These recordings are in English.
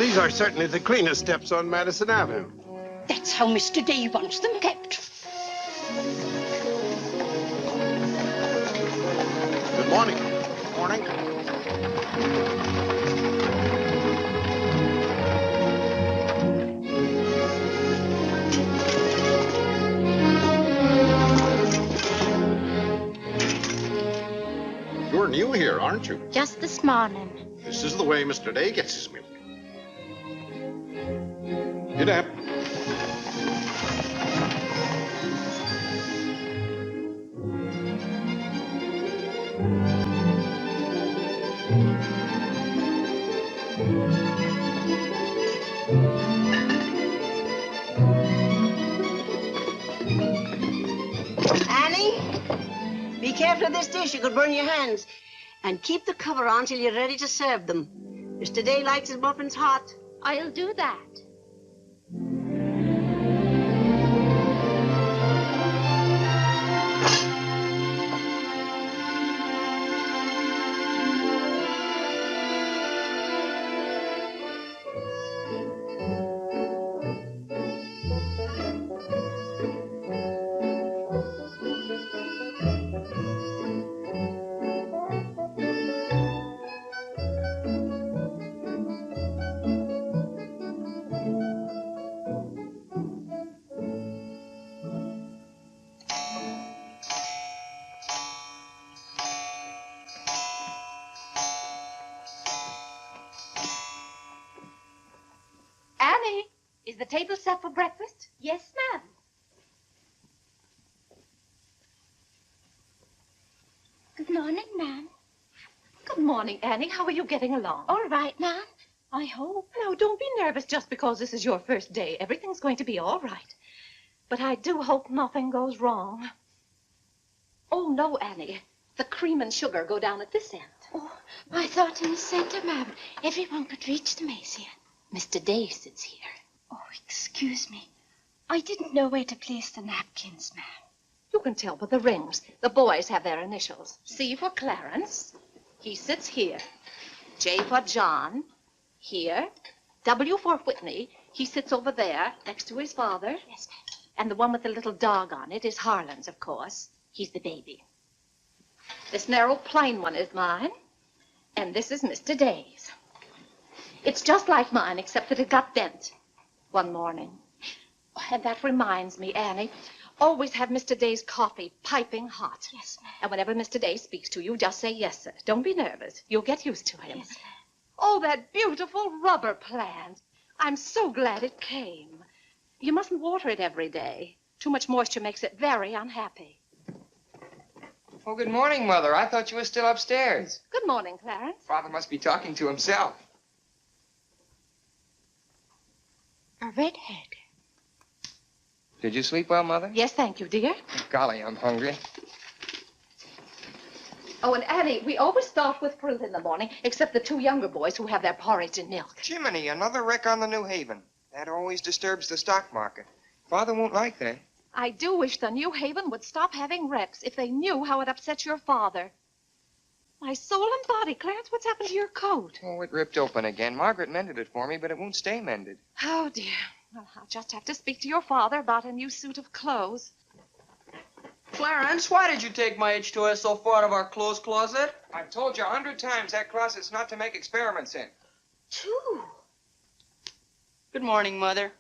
These are certainly the cleanest steps on Madison Avenue. That's how Mr. Day wants them kept. Good morning. Morning. You're new here, aren't you? Just this morning. This is the way Mr. Day gets his milk. Get up. Annie, be careful of this dish. You could burn your hands. And keep the cover on till you're ready to serve them. Mr. Day likes his muffins hot. I'll do that. Annie, is the table set for breakfast? Yes, ma'am. Good morning, ma'am. Good morning, Annie. How are you getting along? All right, ma'am. I hope. No, don't be nervous just because this is your first day. Everything's going to be all right. But I do hope nothing goes wrong. Oh, no, Annie. The cream and sugar go down at this end. Oh, I thought in the center, ma'am. Everyone could reach the mason. Mr. Day sits here. Oh, excuse me. I didn't know where to place the napkins, ma'am. You can tell by the rings. The boys have their initials. C for Clarence. He sits here. J for John. Here. W for Whitney. He sits over there, next to his father. Yes, ma'am. And the one with the little dog on it is Harlan's, of course. He's the baby. This narrow, plain one is mine. And this is Mr. Day's. It's just like mine, except that it got bent one morning. Oh, and that reminds me, Annie, always have Mr. Day's coffee piping hot. Yes, ma'am. And whenever Mr. Day speaks to you, just say yes, sir. Don't be nervous. You'll get used to him. Yes, ma'am. Oh, that beautiful rubber plant. I'm so glad it came. You mustn't water it every day. Too much moisture makes it very unhappy. Oh, good morning, Mother. I thought you were still upstairs. Good morning, Clarence. Father must be talking to himself. A redhead. Did you sleep well, Mother? Yes, thank you, dear. Golly, I'm hungry. Oh, and Annie, we always start with fruit in the morning, except the two younger boys who have their porridge and milk. Jiminy, another wreck on the New Haven. That always disturbs the stock market. Father won't like that. I do wish the New Haven would stop having wrecks if they knew how it upsets your father. My soul and body, Clarence, what's happened to your coat? Oh, it ripped open again. Margaret mended it for me, but it won't stay mended. Oh, dear. Well, I'll just have to speak to your father about a new suit of clothes. Clarence, why did you take my H2S so far out of our clothes closet? I've told you 100 times that closet's not to make experiments in. Two. Good morning, Mother.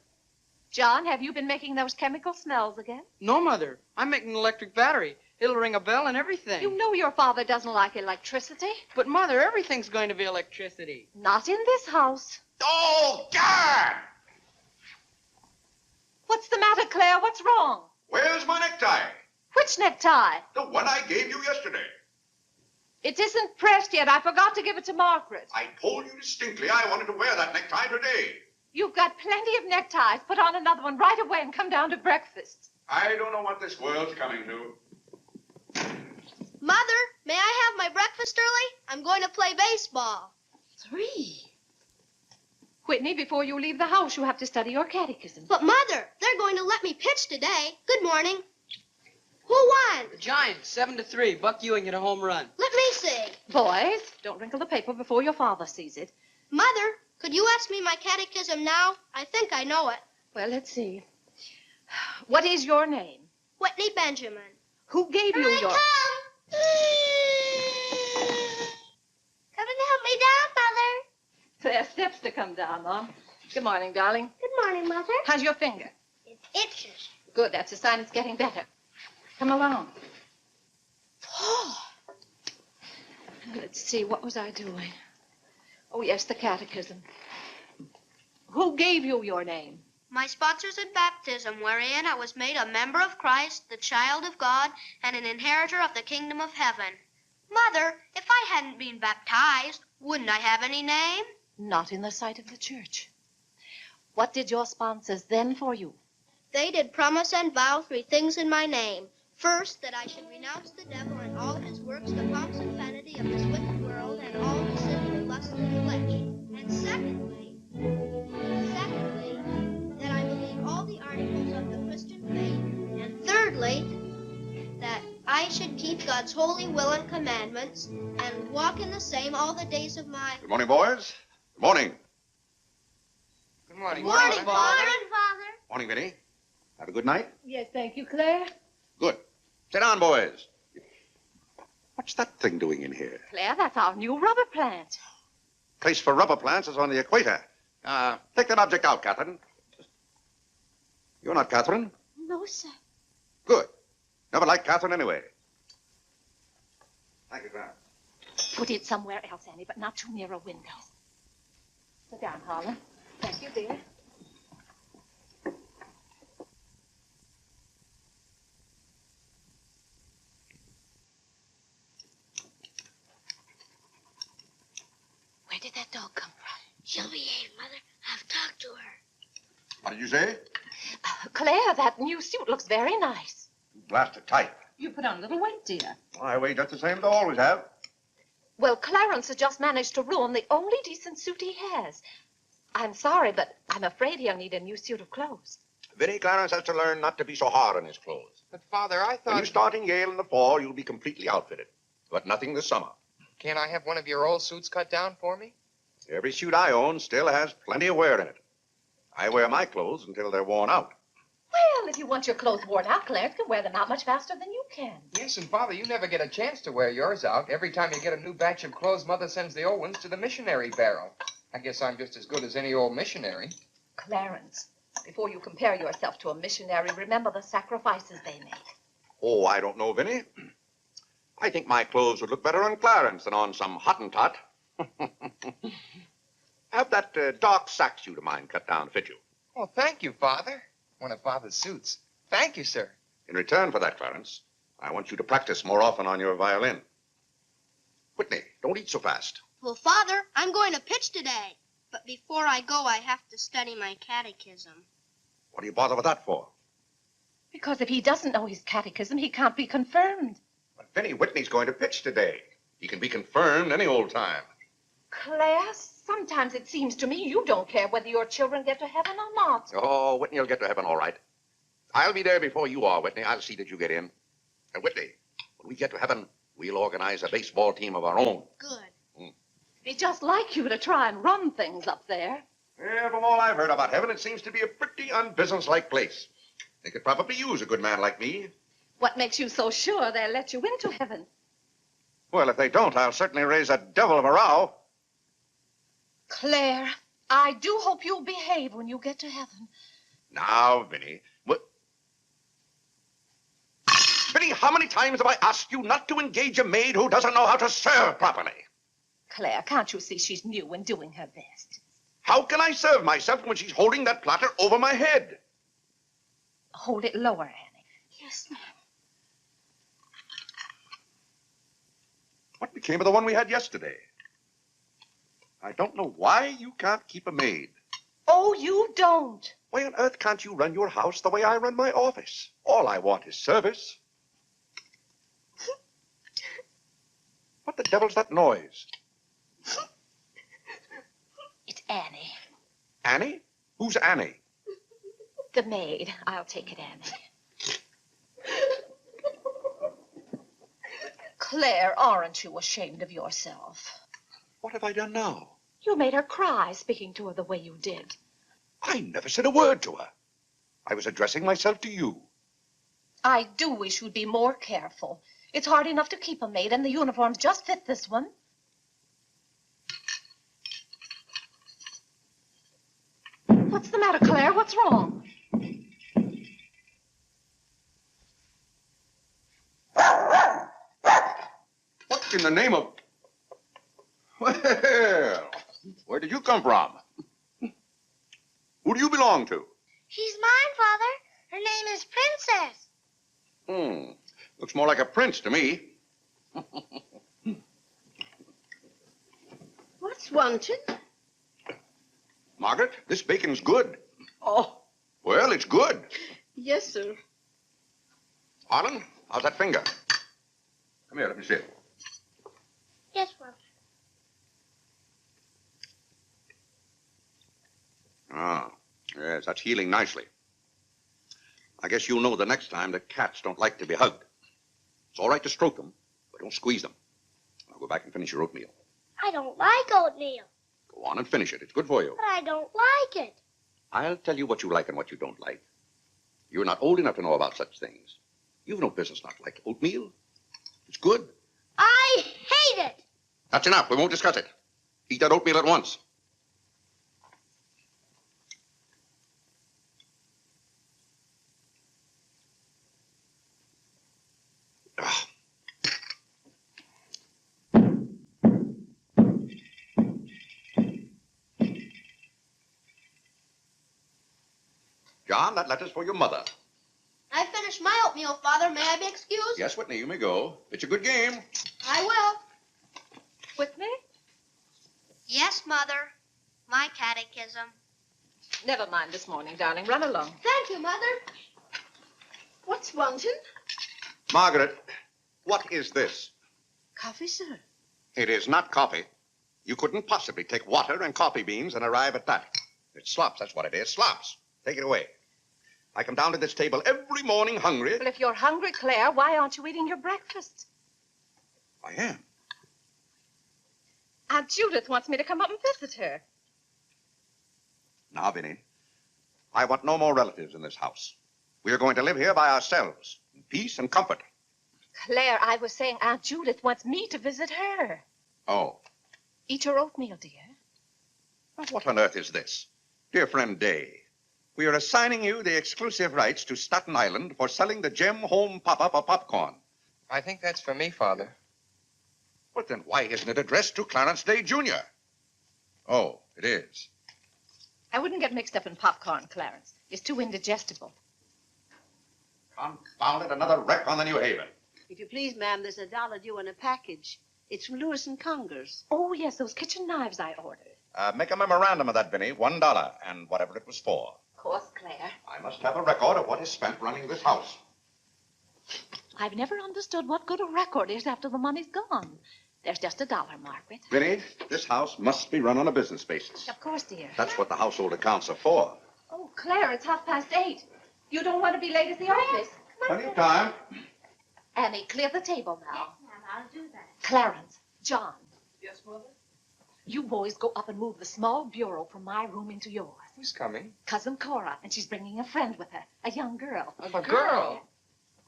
John, have you been making those chemical smells again? No, Mother. I'm making an electric battery. It'll ring a bell and everything. You know your father doesn't like electricity. But, Mother, everything's going to be electricity. Not in this house. Oh, God! What's the matter, Claire? What's wrong? Where's my necktie? Which necktie? The one I gave you yesterday. It isn't pressed yet. I forgot to give it to Margaret. I told you distinctly I wanted to wear that necktie today. You've got plenty of neckties. Put on another one right away and come down to breakfast. I don't know what this world's coming to. Mother, may I have my breakfast early? I'm going to play baseball. 3. Whitney, before you leave the house, you have to study your catechism. But, Mother, they're going to let me pitch today. Good morning. Who won? The Giants, 7-3. Buck Ewing hit a home run. Let me see. Boys, don't wrinkle the paper before your father sees it. Mother, Could you ask me my catechism now? I think I know it. Well, let's see. What is your name? Whitney Benjamin. Who gave you your... Come and help me down, Mother. There are steps to come down, Mom. Good morning, darling. Good morning, Mother. How's your finger? It itches. Good, that's a sign it's getting better. Come along. Oh. Let's see, what was I doing? Oh, yes, the catechism. Who gave you your name? My sponsors in baptism, wherein I was made a member of Christ, the child of God, and an inheritor of the kingdom of heaven. Mother, if I hadn't been baptized, wouldn't I have any name? Not in the sight of the church. What did your sponsors then for you? They did promise and vow 3 things in my name. First, that I should renounce the devil and all his works, the pomps and vanity of this wicked world, and all the sinful lusts of the flesh. And secondly, that I believe all the articles of the Christian faith. And thirdly, that I should keep God's holy will and commandments, and walk in the same all the days of my... Good morning, boys. Good morning. Good morning. Morning, Father. Father. Morning, Vinny. Have a good night? Yes, thank you, Claire. Good. Sit down, boys. What's that thing doing in here? Claire, that's our new rubber plant. Place for rubber plants is on the equator. Take that object out, Catherine. You're not Catherine? No, sir. Good. Never liked Catherine anyway. Thank you, Clarence. Put it somewhere else, Annie, but not too near a window. Sit down, Harlan. Thank you, dear. Where did that dog come from? She'll behave, Mother. I've talked to her. What did you say? Claire, that new suit looks very nice. Blasted tight. You put on a little weight, dear. I weigh just the same as I always have. Well, Clarence has just managed to ruin the only decent suit he has. I'm sorry, but I'm afraid he'll need a new suit of clothes. Vinny, Clarence has to learn not to be so hard on his clothes. But, Father, I thought... When you start in Yale in the fall, you'll be completely outfitted. But nothing this summer. Can't I have one of your old suits cut down for me? Every suit I own still has plenty of wear in it. I wear my clothes until they're worn out. Well, if you want your clothes worn out, Clarence can wear them out much faster than you can. Yes, and, Father, you never get a chance to wear yours out. Every time you get a new batch of clothes, Mother sends the old ones to the missionary barrel. I guess I'm just as good as any old missionary. Clarence, before you compare yourself to a missionary, remember the sacrifices they made. Oh, I don't know, Vinny. I think my clothes would look better on Clarence than on some Hottentot. Have that dark sack suit of mine cut down to fit you. Oh, thank you, Father. One of Father's suits. Thank you, sir. In return for that, Clarence, I want you to practice more often on your violin. Whitney, don't eat so fast. Well, Father, I'm going to pitch today. But before I go, I have to study my catechism. What do you bother with that for? Because if he doesn't know his catechism, he can't be confirmed. But Vinny, Whitney's going to pitch today. He can be confirmed any old time. Claire, sometimes it seems to me you don't care whether your children get to heaven or not. Oh, Whitney will get to heaven all right. I'll be there before you are, Whitney. I'll see that you get in. And Whitney, when we get to heaven, we'll organize a baseball team of our own. Good. It'd be just like you to try and run things up there. Yeah, from all I've heard about heaven, it seems to be a pretty unbusinesslike place. They could probably use a good man like me. What makes you so sure they'll let you into heaven? Well, if they don't, I'll certainly raise a devil of a row. Claire, I do hope you'll behave when you get to heaven. Now, Vinny. Vinny, how many times have I asked you not to engage a maid who doesn't know how to serve properly? Claire, can't you see she's new and doing her best? How can I serve myself when she's holding that platter over my head? Hold it lower, Annie. Yes, ma'am. What became of the one we had yesterday? I don't know why you can't keep a maid. Oh, you don't. Why on earth can't you run your house the way I run my office? All I want is service. What the devil's that noise? It's Annie. Annie? Who's Annie? The maid. I'll take it, Annie. Claire, aren't you ashamed of yourself? What have I done now? You made her cry speaking to her the way you did. I never said a word to her. I was addressing myself to you. I do wish you'd be more careful. It's hard enough to keep a maid, and the uniforms just fit this one. What's the matter, Claire? What's wrong? What in the name of... Well, where did you come from? Who do you belong to? She's mine, Father. Her name is Princess. Looks more like a prince to me. What's wanted? Margaret, this bacon's good. Oh, Well, it's good. yes, sir. Harlan, how's that finger? Come here, let me see it. Yes, Father. Ah, yes, that's healing nicely. I guess you'll know the next time that cats don't like to be hugged. It's all right to stroke them, but don't squeeze them. Now go back and finish your oatmeal. I don't like oatmeal. Go on and finish it. It's good for you. But I don't like it. I'll tell you what you like and what you don't like. You're not old enough to know about such things. You've no business not to like oatmeal. It's good. I hate it. That's enough. We won't discuss it. Eat that oatmeal at once. Ah. John, that letter's for your mother. I finished my oatmeal, Father. May I be excused? Yes, Whitney, you may go. It's a good game. I will. Whitney? Yes, Mother. My catechism. Never mind this morning, darling. Run along. Thank you, Mother. What's wanted? Margaret, what is this? Coffee, sir. It is not coffee. You couldn't possibly take water and coffee beans and arrive at that. It's slops, that's what it is. Slops. Take it away. I come down to this table every morning hungry. Well, if you're hungry, Claire, why aren't you eating your breakfast? I am. Aunt Judith wants me to come up and visit her. Now, Vinny, I want no more relatives in this house. We are going to live here by ourselves, in peace and comfort. Claire, I was saying Aunt Judith wants me to visit her. Oh. Eat your oatmeal, dear. Now, what on earth is this? Dear friend Day, we are assigning you the exclusive rights to Staten Island for selling the Gem Home Pop-Up of popcorn. I think that's for me, Father. But then why isn't it addressed to Clarence Day, Jr.? Oh, it is. I wouldn't get mixed up in popcorn, Clarence. It's too indigestible. Confound it, another wreck on the New Haven. If you please, ma'am, there's $1 due in a package. It's from Lewis and Congers. Oh, yes, those kitchen knives I ordered. Make a memorandum of that, Vinny. $1, and whatever it was for. Of course, Claire. I must have a record of what is spent running this house. I've never understood what good a record is after the money's gone. There's just $1, Margaret. Vinny, this house must be run on a business basis. Of course, dear. That's what the household accounts are for. Oh, Claire, it's 8:30. You don't want to be late at the office. Plenty of time. Annie, clear the table now. Yes, ma'am, I'll do that. Clarence, John, Yes, Mother? you boys go up and move the small bureau from my room into yours. Who's coming? Cousin Cora, and she's bringing a friend with her, a young girl. A girl?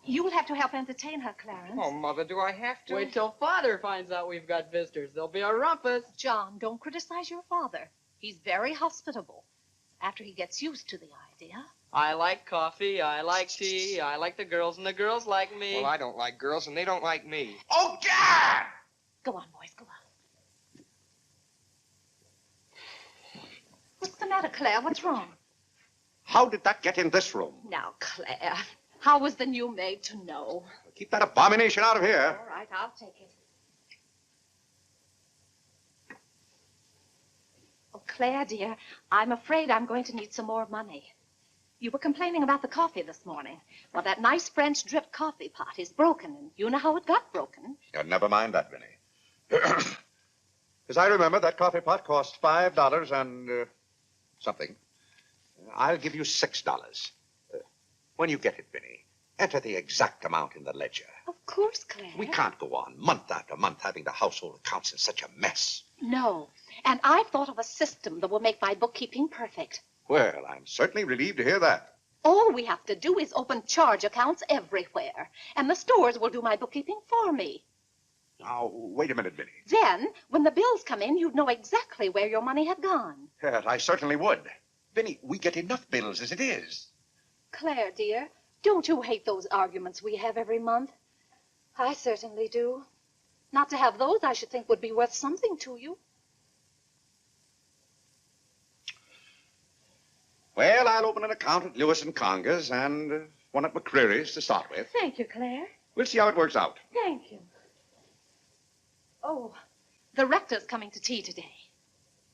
You'll have to help entertain her, Clarence. Oh, Mother, do I have to? Wait till Father finds out we've got visitors. There'll be a rumpus. John, don't criticize your father. He's very hospitable. After he gets used to the idea. I like coffee, I like tea, I like the girls, and the girls like me. Well, I don't like girls, and they don't like me. Oh, God! Go on, boys, go on. What's the matter, Claire? What's wrong? How did that get in this room? Now, Claire, how was the new maid to know? Keep that abomination out of here. All right, I'll take it. Oh, Claire, dear, I'm afraid I'm going to need some more money. You were complaining about the coffee this morning. Well, that nice French drip coffee pot is broken, and you know how it got broken. Never mind that, Vinny. As I remember, that coffee pot cost $5 and something. I'll give you $6. When you get it, Vinny, enter the exact amount in the ledger. Of course, Claire. We can't go on month after month having the household accounts in such a mess. No. And I've thought of a system that will make my bookkeeping perfect. Well, I'm certainly relieved to hear that. All we have to do is open charge accounts everywhere, and the stores will do my bookkeeping for me. Now, wait a minute, Minnie. Then, when the bills come in, you'd know exactly where your money had gone. Yes, I certainly would. Vinny, we get enough bills as it is. Claire, dear, don't you hate those arguments we have every month? I certainly do. Not to have those, I should think, would be worth something to you. Well, I'll open an account at Lewis and Conger's and one at McCreary's to start with. Thank you, Claire. We'll see how it works out. Thank you. Oh, the rector's coming to tea today.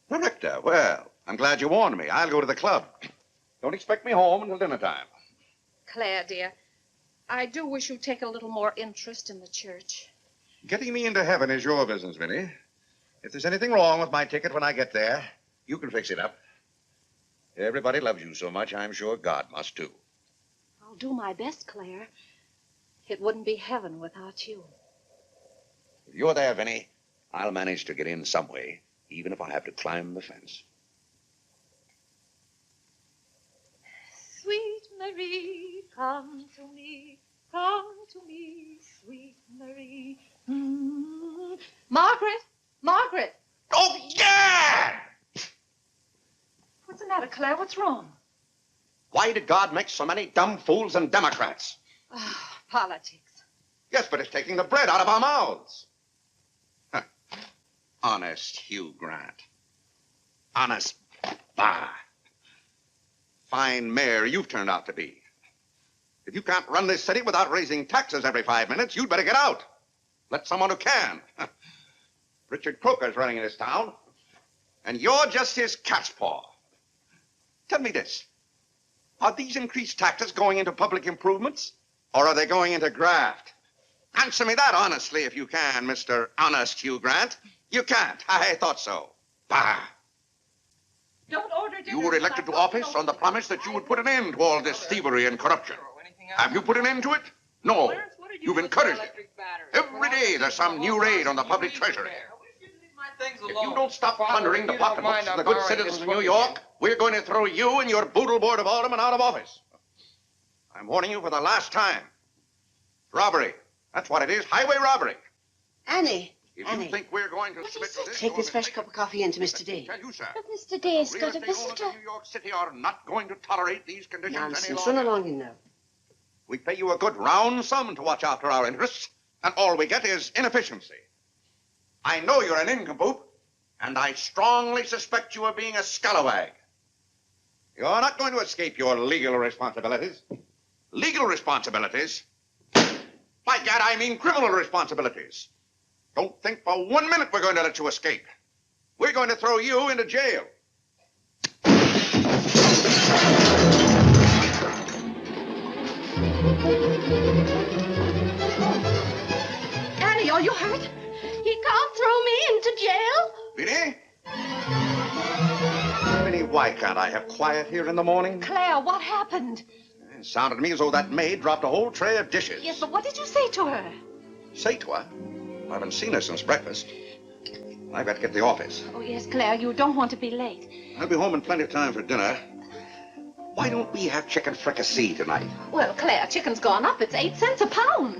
The rector? Well, I'm glad you warned me. I'll go to the club. Don't expect me home until dinner time. Claire, dear, I do wish you'd take a little more interest in the church. Getting me into heaven is your business, Vinny. If there's anything wrong with my ticket when I get there, you can fix it up. Everybody loves you so much, I'm sure God must, too. I'll do my best, Claire. It wouldn't be heaven without you. If you're there, Vinny, I'll manage to get in some way, even if I have to climb the fence. Sweet Marie, come to me, sweet Marie. Margaret! Margaret! Oh, yeah! What's the matter, Claire? What's wrong? Why did God make so many dumb fools and Democrats? Politics. Yes, but it's taking the bread out of our mouths. Huh. Honest Hugh Grant. Honest, bah. Fine mayor you've turned out to be. If you can't run this city without raising taxes every 5 minutes, you'd better get out. Let someone who can. Richard Croker's running in this town, and you're just his cat's paw. Tell me this. Are these increased taxes going into public improvements, or are they going into graft? Answer me that honestly, if you can, Mr. Honest Hugh Grant. You can't. I thought so. Bah. Don't order dinner. You were elected to office on the promise that you would put an end to all this thievery and corruption. Have you put an end to it? No. You've encouraged it. Every day there's some new raid on the public treasury. If you don't stop plundering the pocketbooks of the good citizens of New York, we're going to throw you and your boodle board of aldermen out of office. I'm warning you for the last time. Robbery. That's what it is. Highway robbery. Annie. If you think we're going to submit to this... Take this fresh cup of coffee into Mr. Day. Tell you, sir. But Mr. Day's Real got a estate owners visitor. in New York City are not going to tolerate these conditions any Nonsense. longer. Run along in now. We pay you a good round sum to watch after our interests, and all we get is inefficiency. I know you're an nincompoop, and I strongly suspect you of being a scalawag. You're not going to escape your legal responsibilities. Legal responsibilities? By gad, I mean criminal responsibilities. Don't think for 1 minute we're going to let you escape. We're going to throw you into jail. Annie, are you hurt? He can't throw me into jail. Vinny? Vinny, why can't I have quiet here in the morning? Claire, what happened? It sounded to me as though that maid dropped a whole tray of dishes. Yes, but what did you say to her? Say to her? I haven't seen her since breakfast. I've got to get to the office. Oh, yes, Claire, you don't want to be late. I'll be home in plenty of time for dinner. Why don't we have chicken fricassee tonight? Well, Claire, chicken's gone up. It's 8 cents a pound.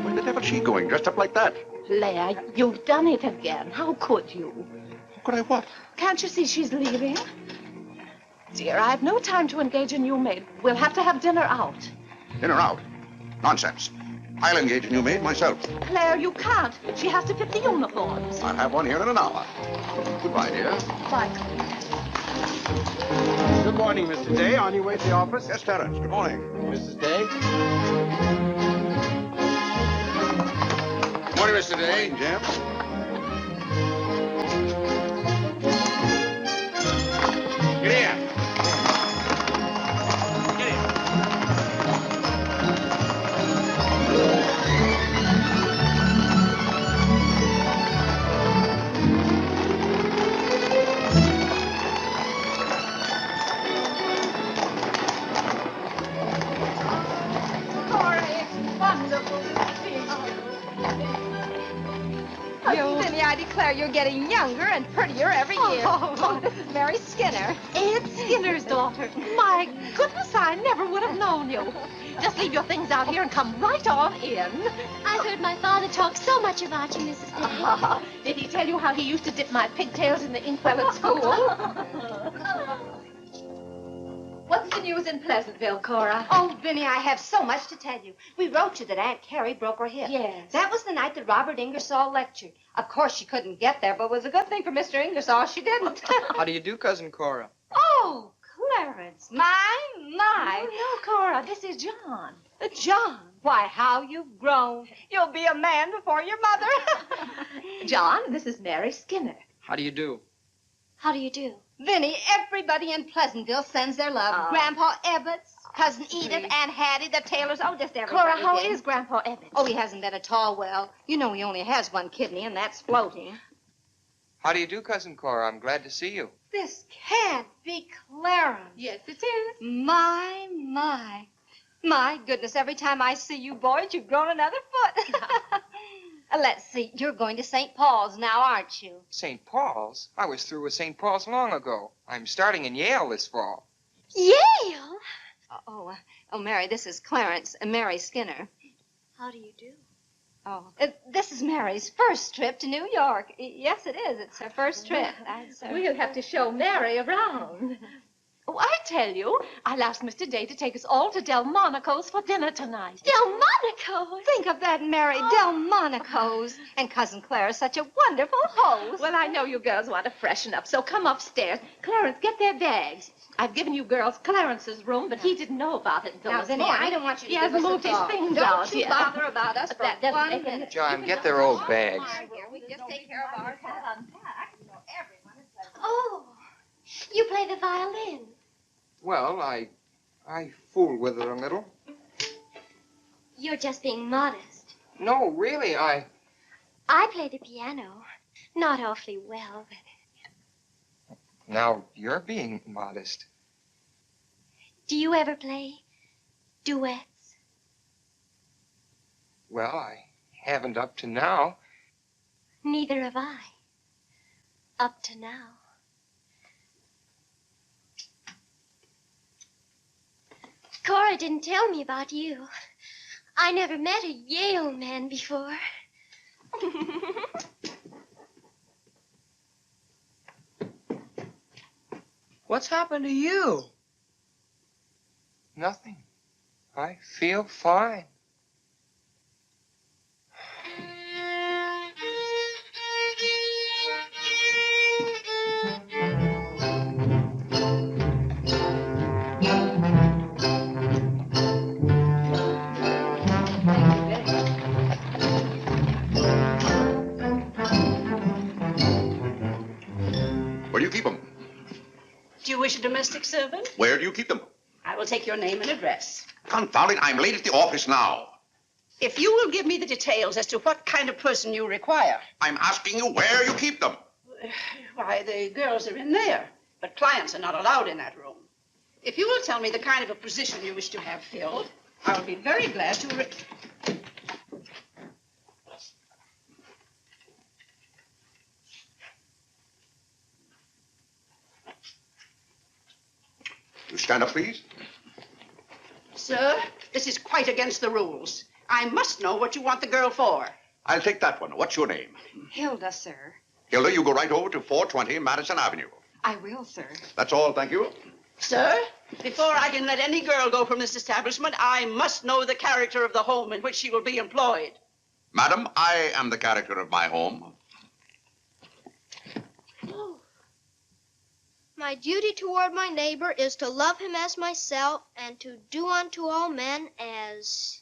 Where the devil's she going, dressed up like that? Claire, you've done it again. How could you? How could I what? Can't you see she's leaving? Dear, I've no time to engage a new maid. We'll have to have dinner out. Dinner out? Nonsense. I'll engage a new maid myself. Claire, you can't. She has to fit the uniforms. I'll have one here in an hour. Goodbye, dear. Bye, Claire. Good morning, Mr. Day. On your way to the office? Yes, Clarence. Good morning. Mrs. Day? Good morning, Mr. Day. Good morning, Jim. Get here. Get here. getting younger and prettier every year. Oh, this is Mary Skinner. Ed Skinner's daughter. My goodness, I never would have known you. Just leave your things out here and come right on in. I've heard my father talk so much about you, Mrs. Day. Did he tell you how he used to dip my pigtails in the inkwell at school? What's the news in Pleasantville, Cora? Oh, Vinny, I have so much to tell you. We wrote you that Aunt Carrie broke her hip. Yes. That was the night that Robert Ingersoll lectured. Of course, she couldn't get there, but it was a good thing for Mr. Ingersoll she didn't. How do you do, Cousin Cora? Oh, Clarence, my. No, Cora, this is John. John, why, how you've grown. You'll be a man before your mother. John, this is Mary Skinner. How do you do? How do you do? Vinny, everybody in Pleasantville sends their love. Grandpa Ebbets, Cousin Edith, Aunt Hattie, the Taylors, just everybody. Cora, how did. is Grandpa Ebbets? Oh, he hasn't been at all well. You know he only has one kidney, and that's floating. How do you do, Cousin Cora? I'm glad to see you. This can't be Clarence. Yes, it is. My. My goodness, every time I see you boys, you've grown another foot. Let's see, you're going to St. Paul's now, aren't you? St. Paul's? I was through with St. Paul's long ago. I'm starting in Yale this fall. Yale? Oh, Mary, this is Clarence and Mary Skinner. How do you do? Oh, this is Mary's first trip to New York. Yes, it is. It's her first trip. We'll have to show Mary around. Oh, I tell you, I'll ask Mr. Day to take us all to Delmonico's for dinner tonight. Delmonico's? Think of that, Mary, Delmonico's. And Cousin Clara's such a wonderful host. Well, I know you girls want to freshen up, so come upstairs. Clarence, get their bags. I've given you girls Clarence's room, but he didn't know about it until Now, this Vinny, morning. I don't want you to He hasn't give us moved a his talk. things Don't out you yet. bother about us for That doesn't 1 make minute. John, get their old bags. We just take care of ourselves. Oh, you play the violin. Well, I fooled with it a little. You're just being modest. No, really, I play the piano. Not awfully well, but... Now, you're being modest. Do you ever play duets? Well, I haven't up to now. Neither have I. Up to now. Cora didn't tell me about you. I never met a Yale man before. What's happened to you? Nothing. I feel fine. Where do you keep them? Do you wish a domestic servant? Where do you keep them? I will take your name and address. Confound it, I'm late at the office now. If you will give me the details as to what kind of person you require. I'm asking you where you keep them. Why, the girls are in there, but clients are not allowed in that room. If you will tell me the kind of a position you wish to have filled, I will be very glad to... You stand up, please. Sir, this is quite against the rules. I must know what you want the girl for. I'll take that one. What's your name? Hilda, sir. Hilda, you go right over to 420 Madison Avenue. I will, sir. That's all, thank you. Sir, before I can let any girl go from this establishment, I must know the character of the home in which she will be employed. Madam, I am the character of my home. My duty toward my neighbor is to love him as myself and to do unto all men as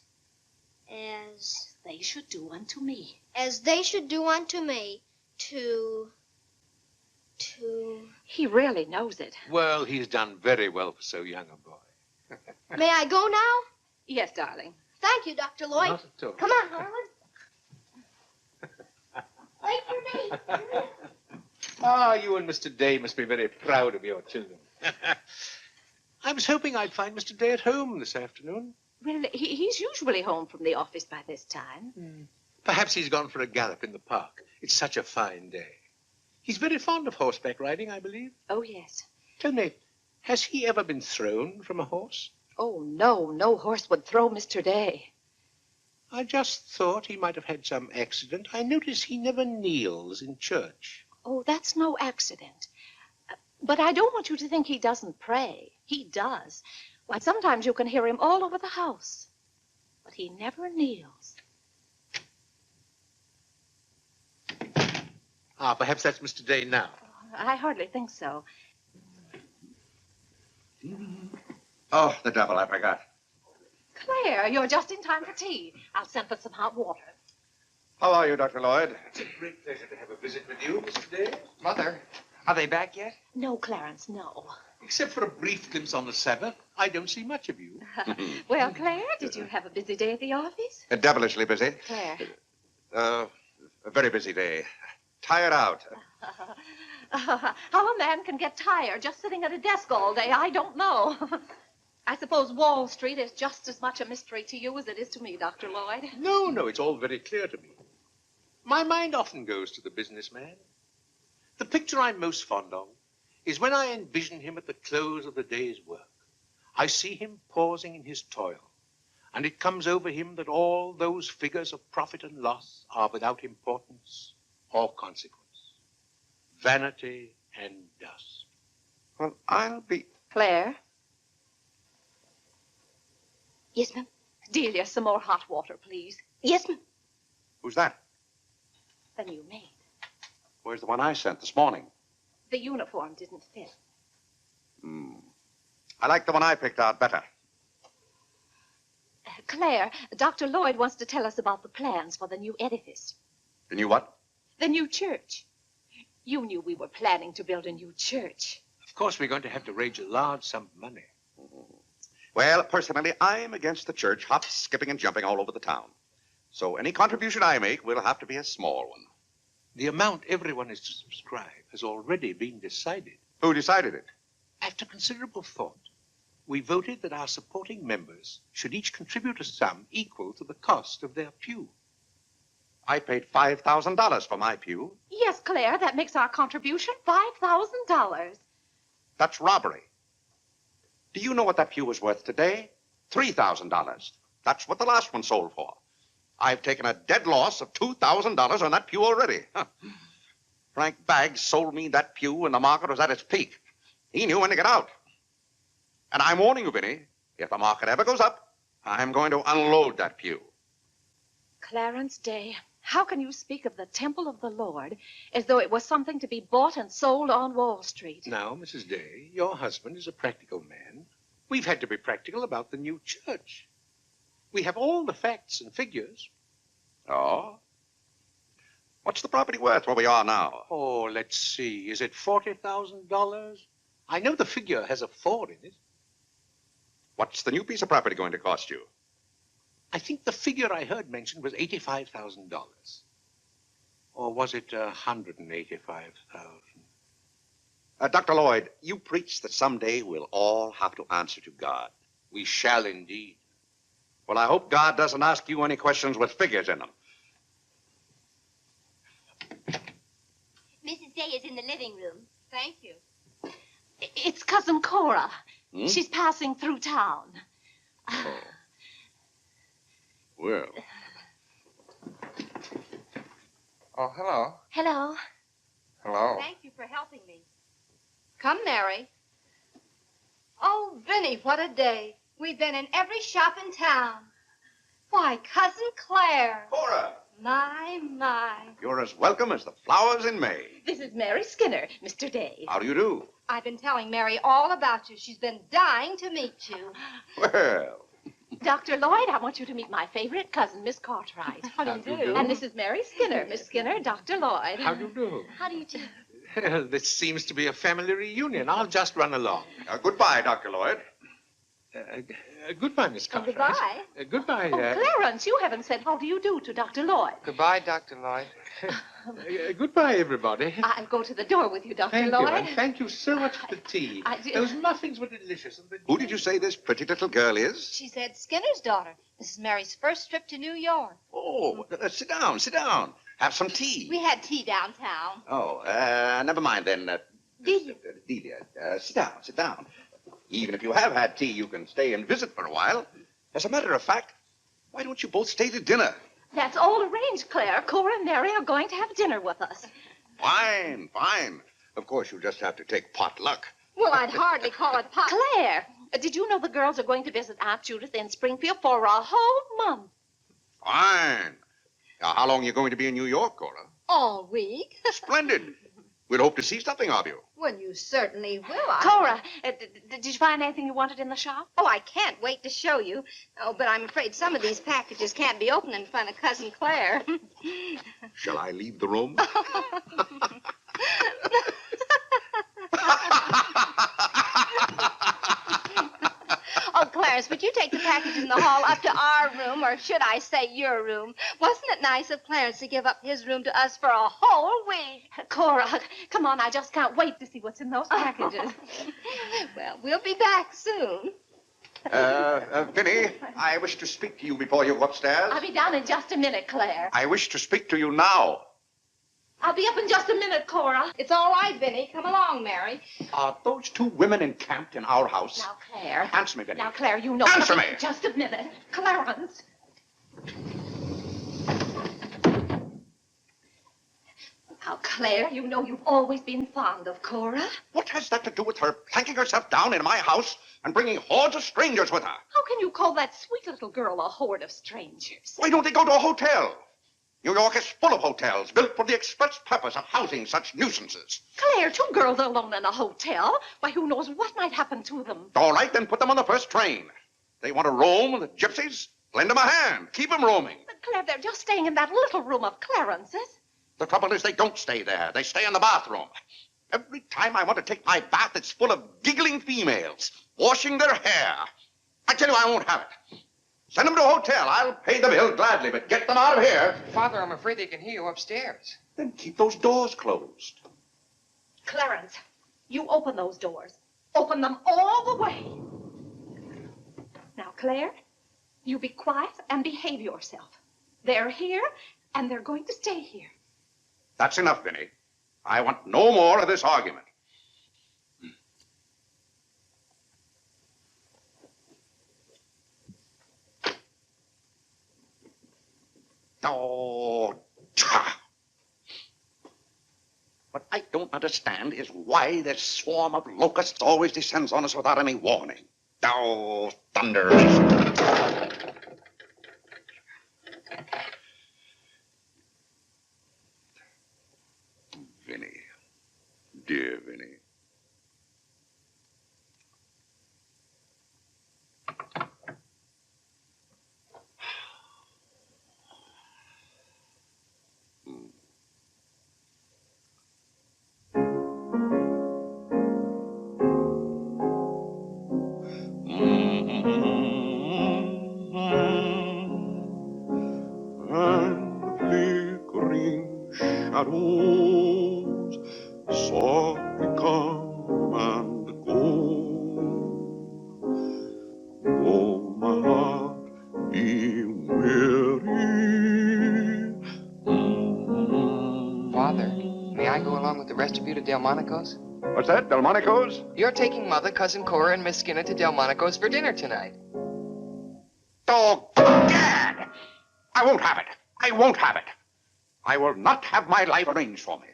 They should do unto me. As they should do unto me. He really knows it. Well, he's done very well for so young a boy. May I go now? Yes, darling. Thank you, Dr. Lloyd. Not at all. Come on, Harlan. Wait for me. Ah, you and Mr. Day must be very proud of your children. I was hoping I'd find Mr. Day at home this afternoon. Well, he's usually home from the office by this time. Perhaps he's gone for a gallop in the park. It's such a fine day. He's very fond of horseback riding, I believe. Oh, yes. Tell me, has he ever been thrown from a horse? Oh, no. No horse would throw Mr. Day. I just thought he might have had some accident. I notice he never kneels in church. Oh, that's no accident. But I don't want you to think he doesn't pray. He does. Why, sometimes you can hear him all over the house. But he never kneels. Ah, perhaps that's Mr. Day now. I hardly think so. Oh, the devil, I forgot. Claire, you're just in time for tea. I'll send for some hot water. How are you, Dr. Lloyd? It's a great pleasure to have a visit with you, Mr. Day. Mother, are they back yet? No, Clarence, no. Except for a brief glimpse on the Sabbath, I don't see much of you. Well, Claire, did you have a busy day at the office? Devilishly busy. Claire. A very busy day. Tired out. How a man can get tired just sitting at a desk all day, I don't know. I suppose Wall Street is just as much a mystery to you as it is to me, Dr. Lloyd. No, it's all very clear to me. My mind often goes to the businessman. The picture I'm most fond of is when I envision him at the close of the day's work. I see him pausing in his toil, and it comes over him that all those figures of profit and loss are without importance or consequence. Vanity and dust. Well, I'll be... Claire? Yes, ma'am. Delia, some more hot water, please. Yes, ma'am. Who's that? The new maid. Where's the one I sent this morning? The uniform didn't fit. I like the one I picked out better. Claire, Dr. Lloyd wants to tell us about the plans for the new edifice. The new what? The new church. You knew we were planning to build a new church. Of course, we're going to have to raise a large sum of money. Well, personally, I'm against the church hopping, skipping, and jumping all over the town. So any contribution I make will have to be a small one. The amount everyone is to subscribe has already been decided. Who decided it? After considerable thought, we voted that our supporting members should each contribute a sum equal to the cost of their pew. I paid $5,000 for my pew. Yes, Claire, that makes our contribution $5,000. That's robbery. Do you know what that pew was worth today? $3,000. That's what the last one sold for. I've taken a dead loss of $2,000 on that pew already. Frank Baggs sold me that pew when the market was at its peak. He knew when to get out. And I'm warning you, Vinny, if the market ever goes up, I'm going to unload that pew. Clarence Day, how can you speak of the temple of the Lord as though it was something to be bought and sold on Wall Street? Now, Mrs. Day, your husband is a practical man. We've had to be practical about the new church. We have all the facts and figures. Oh? What's the property worth where we are now? Oh, let's see. Is it $40,000? I know the figure has a 4 in it. What's the new piece of property going to cost you? I think the figure I heard mentioned was $85,000. Or was it $185,000? Dr. Lloyd, you preach that someday we'll all have to answer to God. We shall indeed. Well, I hope God doesn't ask you any questions with figures in them. Mrs. Day is in the living room. Thank you. It's Cousin Cora. She's passing through town. Oh. Well. Oh, hello. Hello. Hello. Thank you for helping me. Come, Mary. Oh, Vinny, what a day. We've been in every shop in town. Why, Cousin Claire. Cora! My. You're as welcome as the flowers in May. This is Mary Skinner, Mr. Day. How do you do? I've been telling Mary all about you. She's been dying to meet you. Well. Dr. Lloyd, I want you to meet my favorite cousin, Miss Cartwright. How do you do? And this is Mary Skinner. Miss Skinner, Dr. Lloyd. How do you do? How do you do? Well, this seems to be a family reunion. I'll just run along. Goodbye, Dr. Lloyd. Goodbye, Miss Cartwright. Goodbye. Goodbye. Oh, Clarence, you haven't said how do you do to Dr. Lloyd. Goodbye, Dr. Lloyd. Goodbye, everybody. I'll go to the door with you, Dr. Thank Lloyd. you, and thank you so much for the tea. Those muffins were delicious. And Who did you say this pretty little girl is? She said Skinner's daughter. This is Mary's first trip to New York. Oh, sit down, sit down. Have some tea. We had tea downtown. Oh, never mind then. Delia. Delia, sit down, sit down. Even if you have had tea, you can stay and visit for a while. As a matter of fact, why don't you both stay to dinner? That's all arranged, Claire. Cora and Mary are going to have dinner with us. Fine, fine. Of course, you just have to take potluck. Well, I'd hardly call it pot. Claire, did you know the girls are going to visit Aunt Judith in Springfield for a whole month? Fine. Now, how long are you going to be in New York, Cora? All week. Splendid. We'd hope to see something of you. Well, you certainly will. Cora, did you find anything you wanted in the shop? Oh, I can't wait to show you. Oh, but I'm afraid some of these packages can't be opened in front of Cousin Claire. Shall I leave the room? Oh, Clarence, would you take the packages in the hall up to our room, or should I say your room? Wasn't it nice of Clarence to give up his room to us for a whole week? Cora, come on, I just can't wait to see what's in those packages. Well, we'll be back soon. Vinny, I wish to speak to you before you go upstairs. I'll be down in just a minute, Claire. I wish to speak to you now. I'll be up in just a minute, Cora. It's all right, Vinny. Come along, Mary. Are those two women encamped in our house? Now, Claire. Answer me, Vinny. Now, Claire, you know. Answer me! Just a minute. Clarence. Now, Claire, you know you've always been fond of Cora. What has that to do with her planking herself down in my house and bringing hordes of strangers with her? How can you call that sweet little girl a horde of strangers? Why don't they go to a hotel? New York is full of hotels built for the express purpose of housing such nuisances. Claire, two girls alone in a hotel? Why, who knows what might happen to them? All right, then put them on the first train. They want to roam with the gypsies? Lend them a hand. Keep them roaming. But, Claire, they're just staying in that little room of Clarence's. The trouble is they don't stay there. They stay in the bathroom. Every time I want to take my bath, it's full of giggling females, washing their hair. I tell you, I won't have it. Send them to a hotel. I'll pay the bill gladly, but get them out of here. Father, I'm afraid they can hear you upstairs. Then keep those doors closed. Clarence, you open those doors. Open them all the way. Now, Claire, you be quiet and behave yourself. They're here, and they're going to stay here. That's enough, Vinny. I want no more of this argument. Oh, ta! What I don't understand is why this swarm of locusts always descends on us without any warning. Oh, thunder. Vinny. Dear Vinny. Shadows softly come and go. Oh, my heart, be weary. Father, may I go along with the rest of you to Delmonico's? What's that, Delmonico's? You're taking Mother, Cousin Cora, and Miss Skinner to Delmonico's for dinner tonight. Oh, Gad! I won't have it. I won't have it. I will not have my life arranged for me.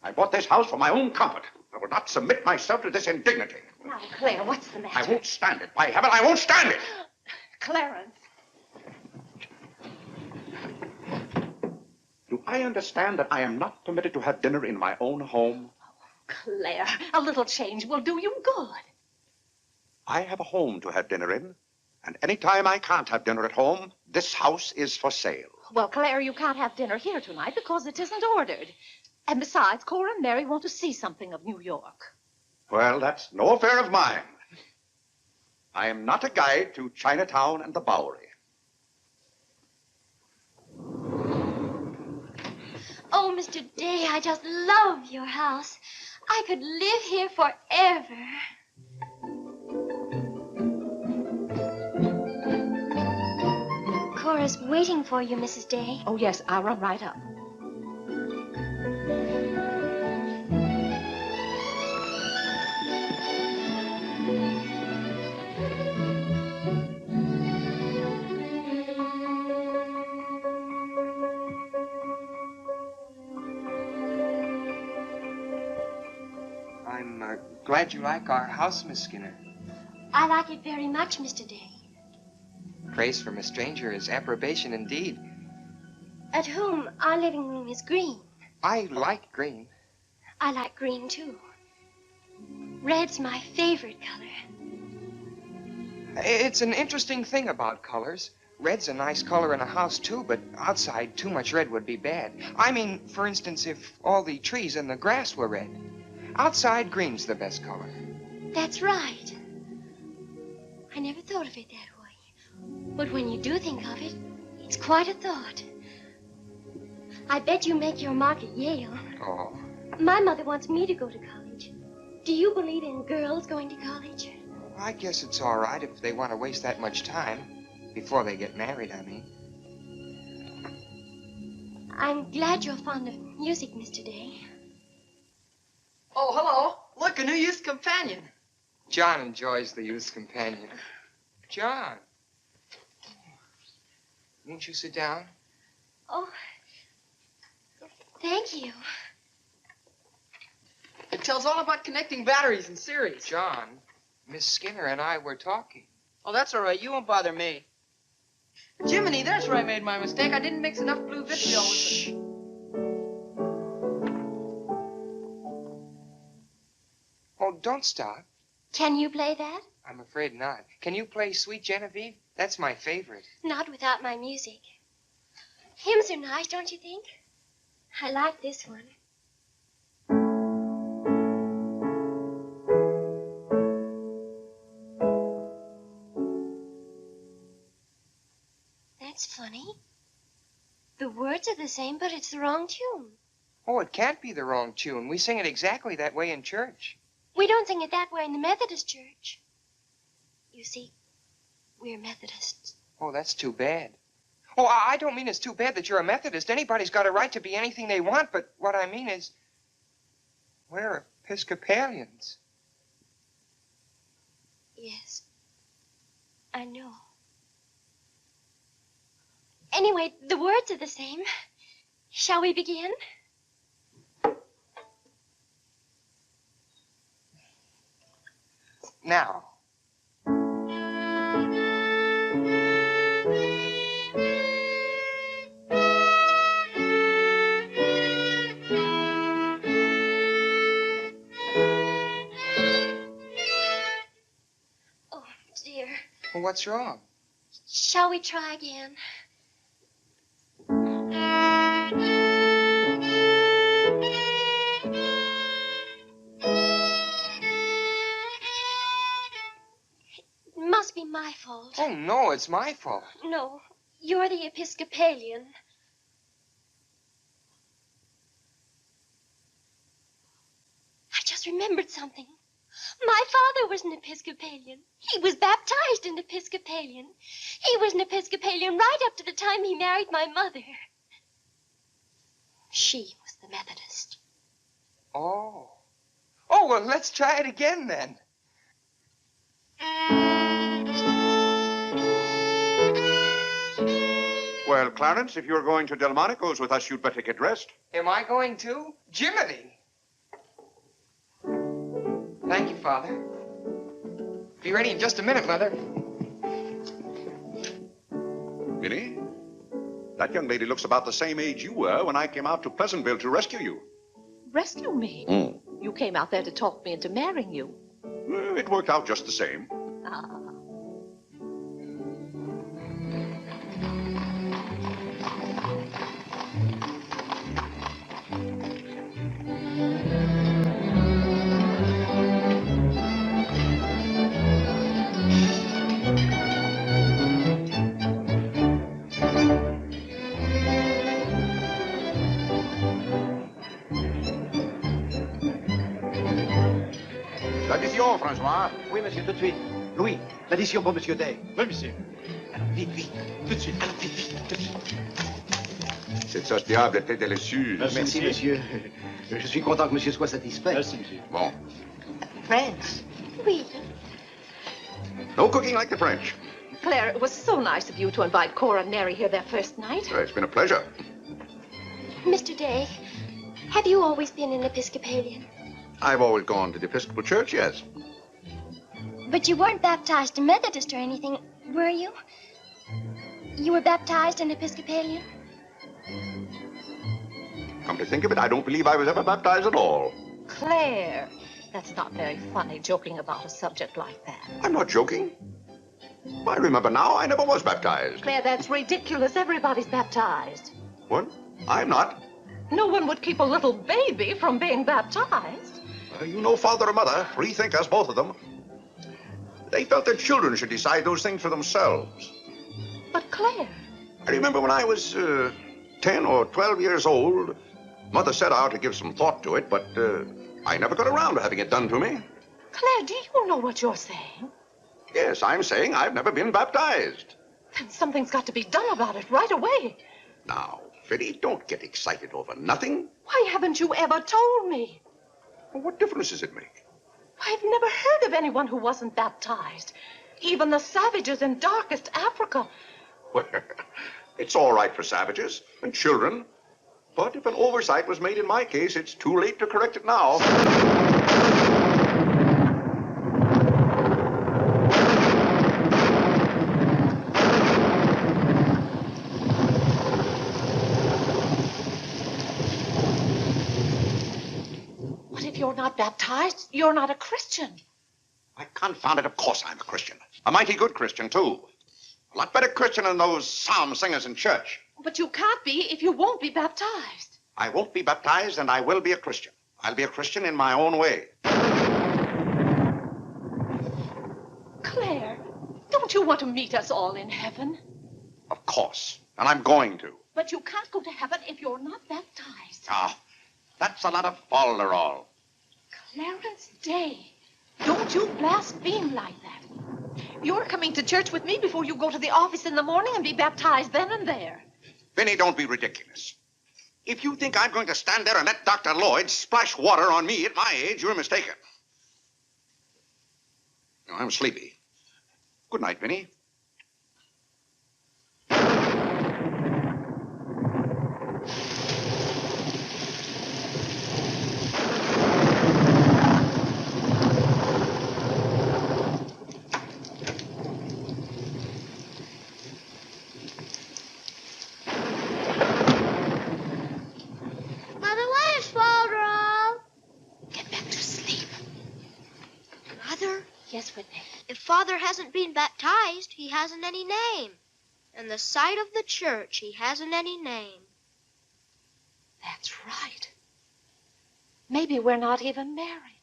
I bought this house for my own comfort. I will not submit myself to this indignity. Now, Claire, what's the matter? I won't stand it. By heaven, I won't stand it. Clarence. Do I understand that I am not permitted to have dinner in my own home? Claire, a little change will do you good. I have a home to have dinner in, and any time I can't have dinner at home, this house is for sale. Well, Claire, you can't have dinner here tonight because it isn't ordered. And besides, Cora and Mary want to see something of New York. Well, that's no affair of mine. I am not a guide to Chinatown and the Bowery. Oh, Mr. Day, I just love your house. I could live here forever. Cora Cora's waiting for you, Mrs. Day. Oh, yes, I'll run right up. I'm glad you like our house, Miss Skinner. I like it very much, Mr. Day. Praise from a stranger is approbation indeed. At home, our living room is green. I like green. I like green, too. Red's my favorite color. It's an interesting thing about colors. Red's a nice color in a house, too, but outside, too much red would be bad. I mean, for instance, if all the trees and the grass were red. Outside, green's the best color. That's right. I never thought of it that way. But when you do think of it, it's quite a thought. I bet you make your mark at Yale. Oh. My mother wants me to go to college. Do you believe in girls going to college? I guess it's all right if they want to waste that much time. Before they get married, I mean. I'm glad you're fond of music, Mr. Day. Oh, hello. Look, a new youth companion. John enjoys the youth's companion. John. Won't you sit down? Oh, thank you. It tells all about connecting batteries in series. John, Miss Skinner and I were talking. Oh, that's all right. You won't bother me. Jiminy, there's where I made my mistake. I didn't mix enough blue vitriol with it. Oh, don't stop. Can you play that? I'm afraid not. Can you play Sweet Genevieve? That's my favorite. Not without my music. Hymns are nice, don't you think? I like this one. That's funny. The words are the same, but it's the wrong tune. Oh, it can't be the wrong tune. We sing it exactly that way in church. We don't sing it that way in the Methodist church. You see, we're Methodists. Oh, that's too bad. Oh, I don't mean it's too bad that you're a Methodist. Anybody's got a right to be anything they want, but what I mean is, we're Episcopalians. Yes, I know. Anyway, the words are the same. Shall we begin? Now. Oh, dear. Well, what's wrong? Shall we try again? It must be my fault. Oh, no, it's my fault. No, you're the Episcopalian. I just remembered something. My father was an Episcopalian. He was baptized an Episcopalian. He was an Episcopalian right up to the time he married my mother. She was the Methodist. Oh. Oh, well, let's try it again then. Well, Clarence, if you're going to Delmonico's with us, you'd better get dressed. Am I going to? Jiminy! Thank you, Father. Be ready in just a minute, Mother. Vinny, that young lady looks about the same age you were when I came out to Pleasantville to rescue you. Rescue me? You came out there to talk me into marrying you. It worked out just the same. Ah. L'addition, François. Oui, monsieur, tout de suite. Louis, l'addition pour monsieur Day. Oui, monsieur. Alors, vite, vite. Tout de suite. Alors, vite, vite, vite. Cette sauce diable était délicieuse. Merci, monsieur. Je suis content que monsieur soit satisfait. Merci, monsieur. Bon. France. Oui. No cooking like the French. Claire, it was so nice of you to invite Cora and Mary here their first night. It's been a pleasure. Mr. Day, have you always been an Episcopalian? I've always gone to the Episcopal Church, yes. But you weren't baptized a Methodist or anything, were you? You were baptized an Episcopalian? Come to think of it, I don't believe I was ever baptized at all. Claire, that's not very funny, joking about a subject like that. I'm not joking. I remember now, I never was baptized. Claire, that's ridiculous. Everybody's baptized. What? I'm not. No one would keep a little baby from being baptized. You know father or mother, free thinkers, both of them. They felt their children should decide those things for themselves. But Claire... I remember when I was 10 or 12 years old, Mother said I ought to give some thought to it, but I never got around to having it done to me. Claire, do you know what you're saying? Yes, I'm saying I've never been baptized. Then something's got to be done about it right away. Now, Fiddy, don't get excited over nothing. Why haven't you ever told me? Well, what difference does it make? I've never heard of anyone who wasn't baptized. Even the savages in darkest Africa. Well, it's all right for savages and children. But if an oversight was made in my case, it's too late to correct it now. What if you're not baptized? You're not a Christian. Why, confound it, of course I'm a Christian. A mighty good Christian, too. A lot better Christian than those psalm singers in church. But you can't be if you won't be baptized. I won't be baptized, and I will be a Christian. I'll be a Christian in my own way. Claire, don't you want to meet us all in heaven? Of course, and I'm going to. But you can't go to heaven if you're not baptized. Ah, that's a lot of folderol. Clarence Day, don't you blaspheme like that. You're coming to church with me before you go to the office in the morning and be baptized then and there. Vinny, don't be ridiculous. If you think I'm going to stand there and let Dr. Lloyd splash water on me at my age, you're mistaken. No, I'm sleepy. Good night, Vinny. Yes, Whitney. If Father hasn't been baptized, he hasn't any name. In the sight of the church, he hasn't any name. That's right. Maybe we're not even married.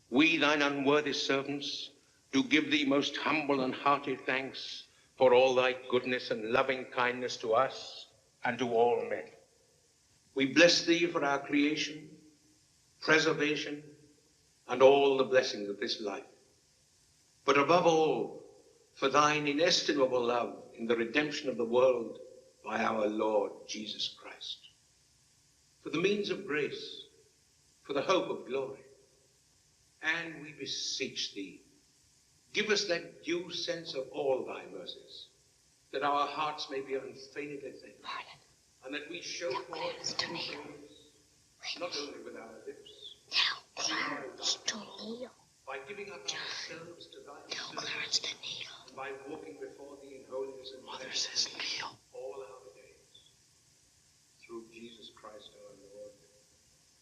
We, thine unworthy servants, do give thee most humble and hearty thanks for all thy goodness and loving kindness to us and to all men. We bless thee for our creation, preservation, and all the blessings of this life. But above all, for thine inestimable love in the redemption of the world by our Lord Jesus Christ. For the means of grace, for the hope of glory. And we beseech thee, give us that due sense of all thy mercies, that our hearts may be unfeignedly thankful. And that we show forth to kneel. Not only with our lips, Tell Clarence to kneel. By giving up ourselves to thy Tell Clarence to kneel. And by walking before thee in holiness and Mother says kneel. All our days. Through Jesus Christ our Lord,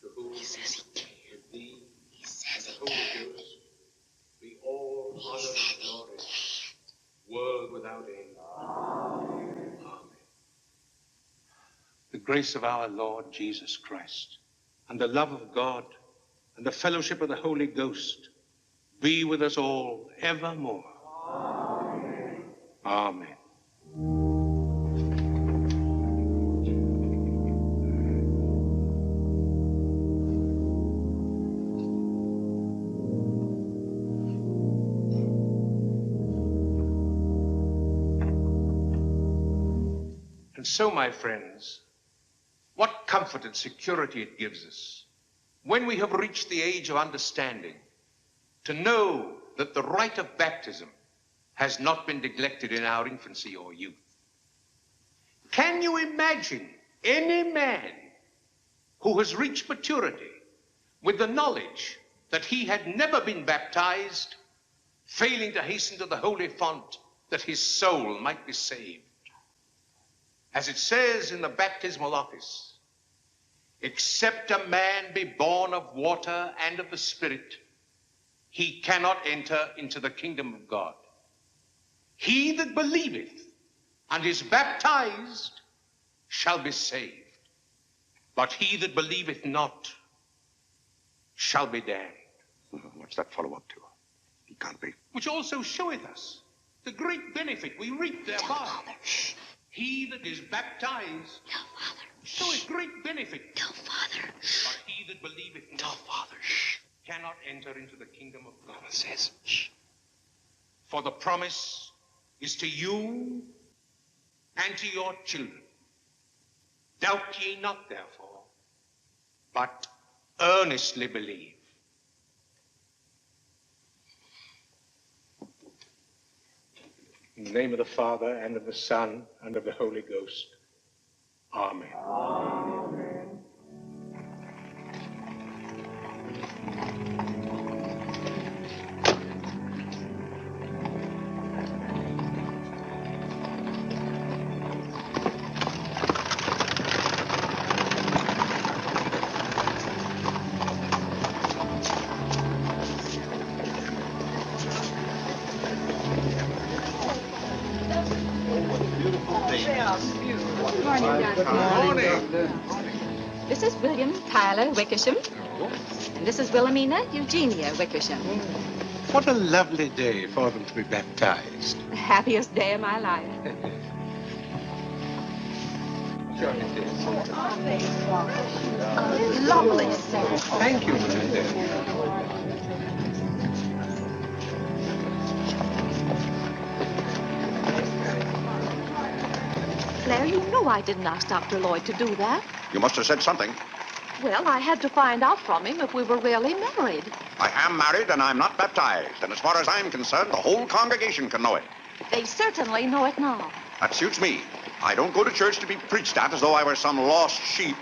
to whom He says he can. With thee, He says he Holy can. Ghost, be all honor and glory, world without end. Amen. The grace of our Lord Jesus Christ, and the love of God, and the fellowship of the Holy Ghost, be with us all evermore. Amen. Amen. And so, my friends, what comfort and security it gives us when we have reached the age of understanding to know that the rite of baptism has not been neglected in our infancy or youth. Can you imagine any man who has reached maturity with the knowledge that he had never been baptized, failing to hasten to the holy font that his soul might be saved? As it says in the baptismal office, except a man be born of water and of the Spirit, he cannot enter into the kingdom of God. He that believeth and is baptized shall be saved, but he that believeth not shall be damned. What's that follow up to? He can't be. Which also showeth us the great benefit we reap thereby. Father, shh. He that is baptized No, Father. showeth great benefit. No, Father. But he that believeth not, Father, shh. cannot enter into the kingdom of God. Says, shh. For the promise is to you and to your children. Doubt ye not, therefore, but earnestly believe. In the name of the Father, and of the Son, and of the Holy Ghost. Amen. Amen. This is William Tyler Wickersham. And this is Wilhelmina Eugenia Wickersham. What a lovely day for them to be baptized. The happiest day of my life. Lovely, sir. Thank you, Melinda. Claire, you know I didn't ask Dr. Lloyd to do that. You must have said something. Well, I had to find out from him if we were really married. I am married and I'm not baptized. And as far as I'm concerned, the whole congregation can know it. They certainly know it now. That suits me. I don't go to church to be preached at as though I were some lost sheep.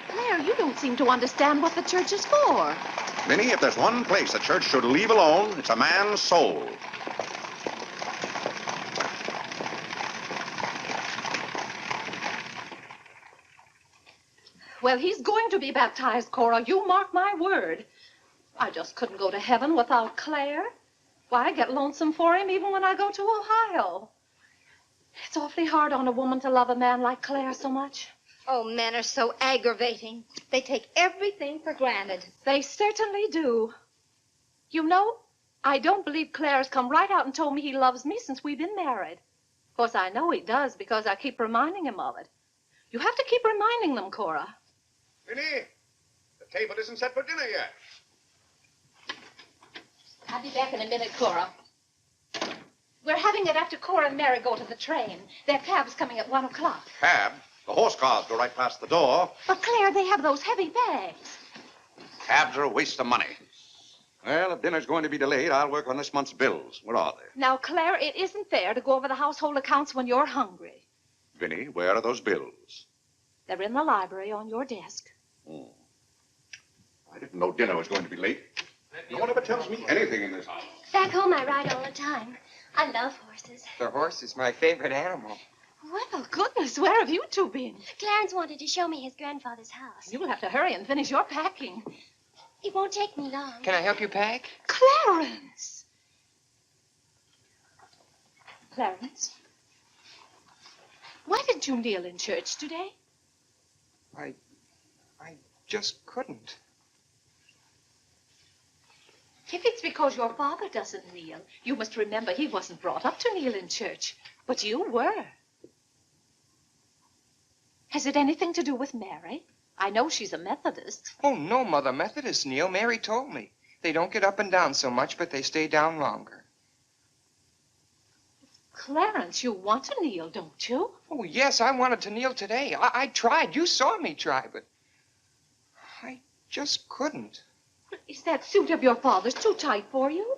Claire, you don't seem to understand what the church is for. Minnie, if there's one place a church should leave alone, it's a man's soul. Well, he's going to be baptized, Cora. You mark my word. I just couldn't go to heaven without Claire. Why, I get lonesome for him even when I go to Ohio. It's awfully hard on a woman to love a man like Claire so much. Oh, men are so aggravating. They take everything for granted. They certainly do. You know, I don't believe Claire's come right out and told me he loves me since we've been married. Of course, I know he does because I keep reminding him of it. You have to keep reminding them, Cora. Minnie, the table isn't set for dinner yet. I'll be back in a minute, Cora. We're having it after Cora and Mary go to the train. Their cab's coming at 1 o'clock. Cab? The horse cars go right past the door. But, Claire, they have those heavy bags. Cabs are a waste of money. Well, if dinner's going to be delayed, I'll work on this month's bills. Where are they? Now, Claire, it isn't fair to go over the household accounts when you're hungry. Vinnie, where are those bills? They're in the library on your desk. Oh. I didn't know dinner was going to be late. No one ever tells me anything in this house. Back home, I ride all the time. I love horses. The horse is my favorite animal. Well, goodness, where have you two been? Clarence wanted to show me his grandfather's house. You'll have to hurry and finish your packing. It won't take me long. Can I help you pack? Clarence! Clarence, why did you kneel in church today? I just couldn't. If it's because your father doesn't kneel, you must remember he wasn't brought up to kneel in church. But you were. Has it anything to do with Mary? I know she's a Methodist. Oh, no, Mother. Methodists kneel. Mary told me. They don't get up and down so much, but they stay down longer. Clarence, you want to kneel, don't you? Oh, yes, I wanted to kneel today. I tried. You saw me try, but I just couldn't. Is that suit of your father's too tight for you?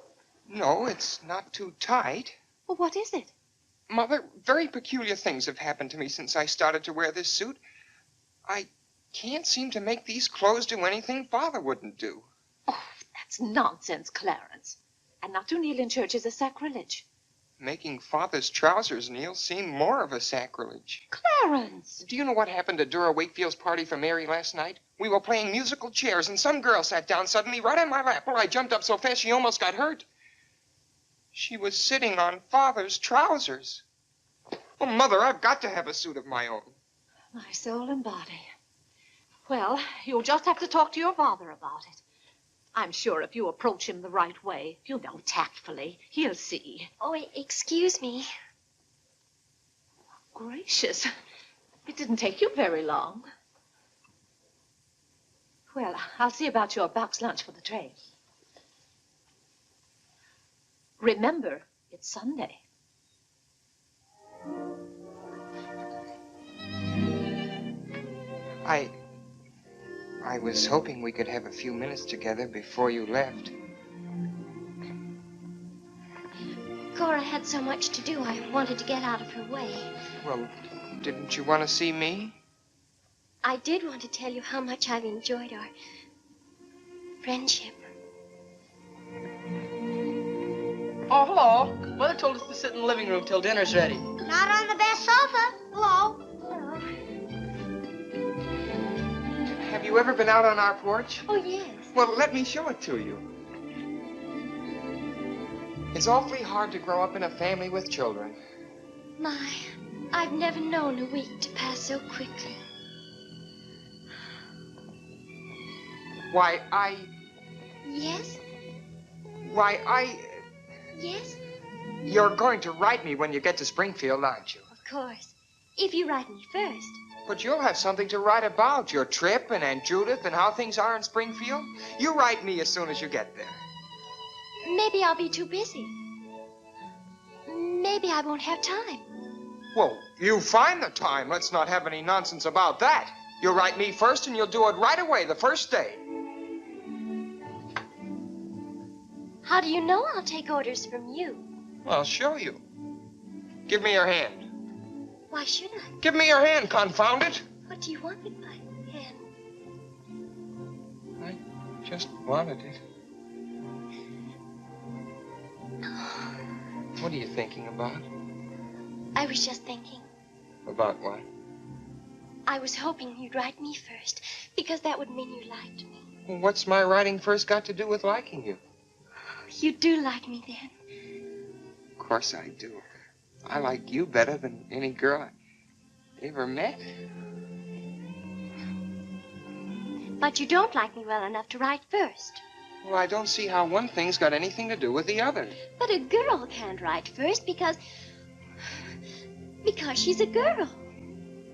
No, it's not too tight. Well, what is it? Mother, very peculiar things have happened to me since I started to wear this suit. I can't seem to make these clothes do anything Father wouldn't do. Oh, that's nonsense, Clarence. And not to kneel in church is a sacrilege. Making Father's trousers kneel seemed more of a sacrilege. Clarence! Do you know what happened at Dora Wakefield's party for Mary last night? We were playing musical chairs, and some girl sat down suddenly right on my lap. Well, I jumped up so fast she almost got hurt. She was sitting on Father's trousers. Oh, Mother, I've got to have a suit of my own. My soul and body. Well, you'll just have to talk to your father about it. I'm sure if you approach him the right way, tactfully, he'll see. Oh, excuse me. Gracious. It didn't take you very long. Well, I'll see about your box lunch for the train. Remember, it's Sunday. I was hoping we could have a few minutes together before you left. Cora had so much to do, I wanted to get out of her way. Well, didn't you want to see me? I did want to tell you how much I've enjoyed our friendship. Oh, hello. Mother told us to sit in the living room till dinner's ready. Not on the best sofa. Hello. Have you ever been out on our porch? Oh, yes. Well, let me show it to you. It's awfully hard to grow up in a family with children. My, I've never known a week to pass so quickly. Why, Yes? Yes? You're going to write me when you get to Springfield, aren't you? Of course. If you write me first. But you'll have something to write about, your trip and Aunt Judith and how things are in Springfield. You write me as soon as you get there. Maybe I'll be too busy. Maybe I won't have time. Well, you find the time. Let's not have any nonsense about that. You'll write me first and you'll do it right away the first day. How do you know I'll take orders from you? I'll show you. Give me your hand. Why should I? Give me your hand, confound it. What do you want with my hand? I just wanted it. What are you thinking about? I was just thinking. About what? I was hoping you'd write me first, because that would mean you liked me. Well, what's my writing first got to do with liking you? You do like me then. Of course I do. I like you better than any girl I ever met. But you don't like me well enough to write first. Well, I don't see how one thing's got anything to do with the other. But a girl can't write first because she's a girl.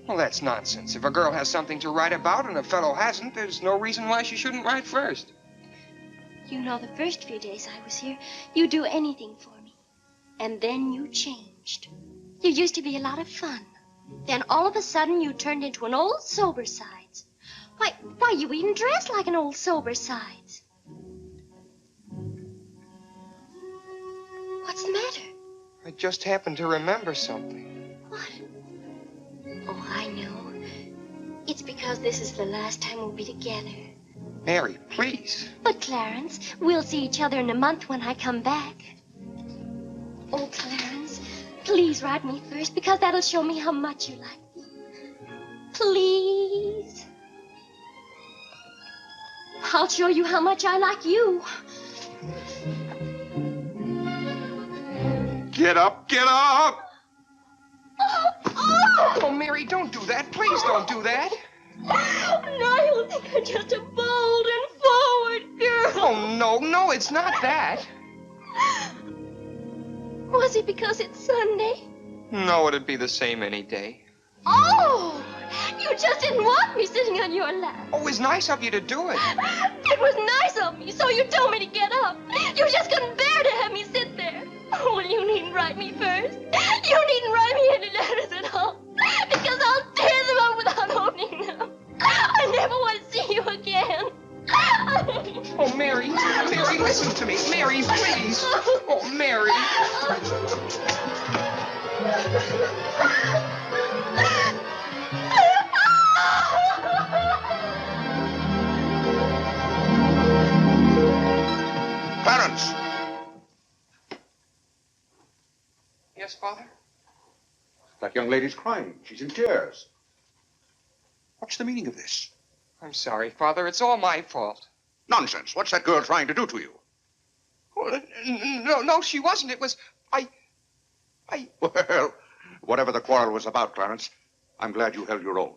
Well, that's nonsense. If a girl has something to write about and a fellow hasn't, there's no reason why she shouldn't write first. You know, the first few days I was here, you'd do anything for me. And then you changed. You used to be a lot of fun. Then all of a sudden you turned into an old sober sides. Why, you even dress like an old sober sides. What's the matter? I just happened to remember something. What? Oh, I know. It's because this is the last time we'll be together. Mary, please. But, Clarence, we'll see each other in a month when I come back. Oh, Clarence, please write me first, because that'll show me how much you like me. Please. I'll show you how much I like you. Get up, get up! Oh, Mary, don't do that. Please don't do that. Now you'll think I'm just a bold and forward girl. Oh, no, it's not that. Was it because it's Sunday? No, it'd be the same any day. Oh, you just didn't want me sitting on your lap. Oh, it was nice of you to do it. It was nice of me, so you told me to get up. You just couldn't bear to have me sit there. Oh, well, you needn't write me first. You needn't write me any letters at all, because I'll tear them up without opening them. I never want to see you again. Oh, Mary, Mary, listen to me. Mary, please. Oh, Mary. Clarence! Yes, Father? That young lady's crying. She's in tears. What's the meaning of this? I'm sorry, Father. It's all my fault. Nonsense. What's that girl trying to do to you? Oh, no, she wasn't. It was... Well, whatever the quarrel was about, Clarence, I'm glad you held your own.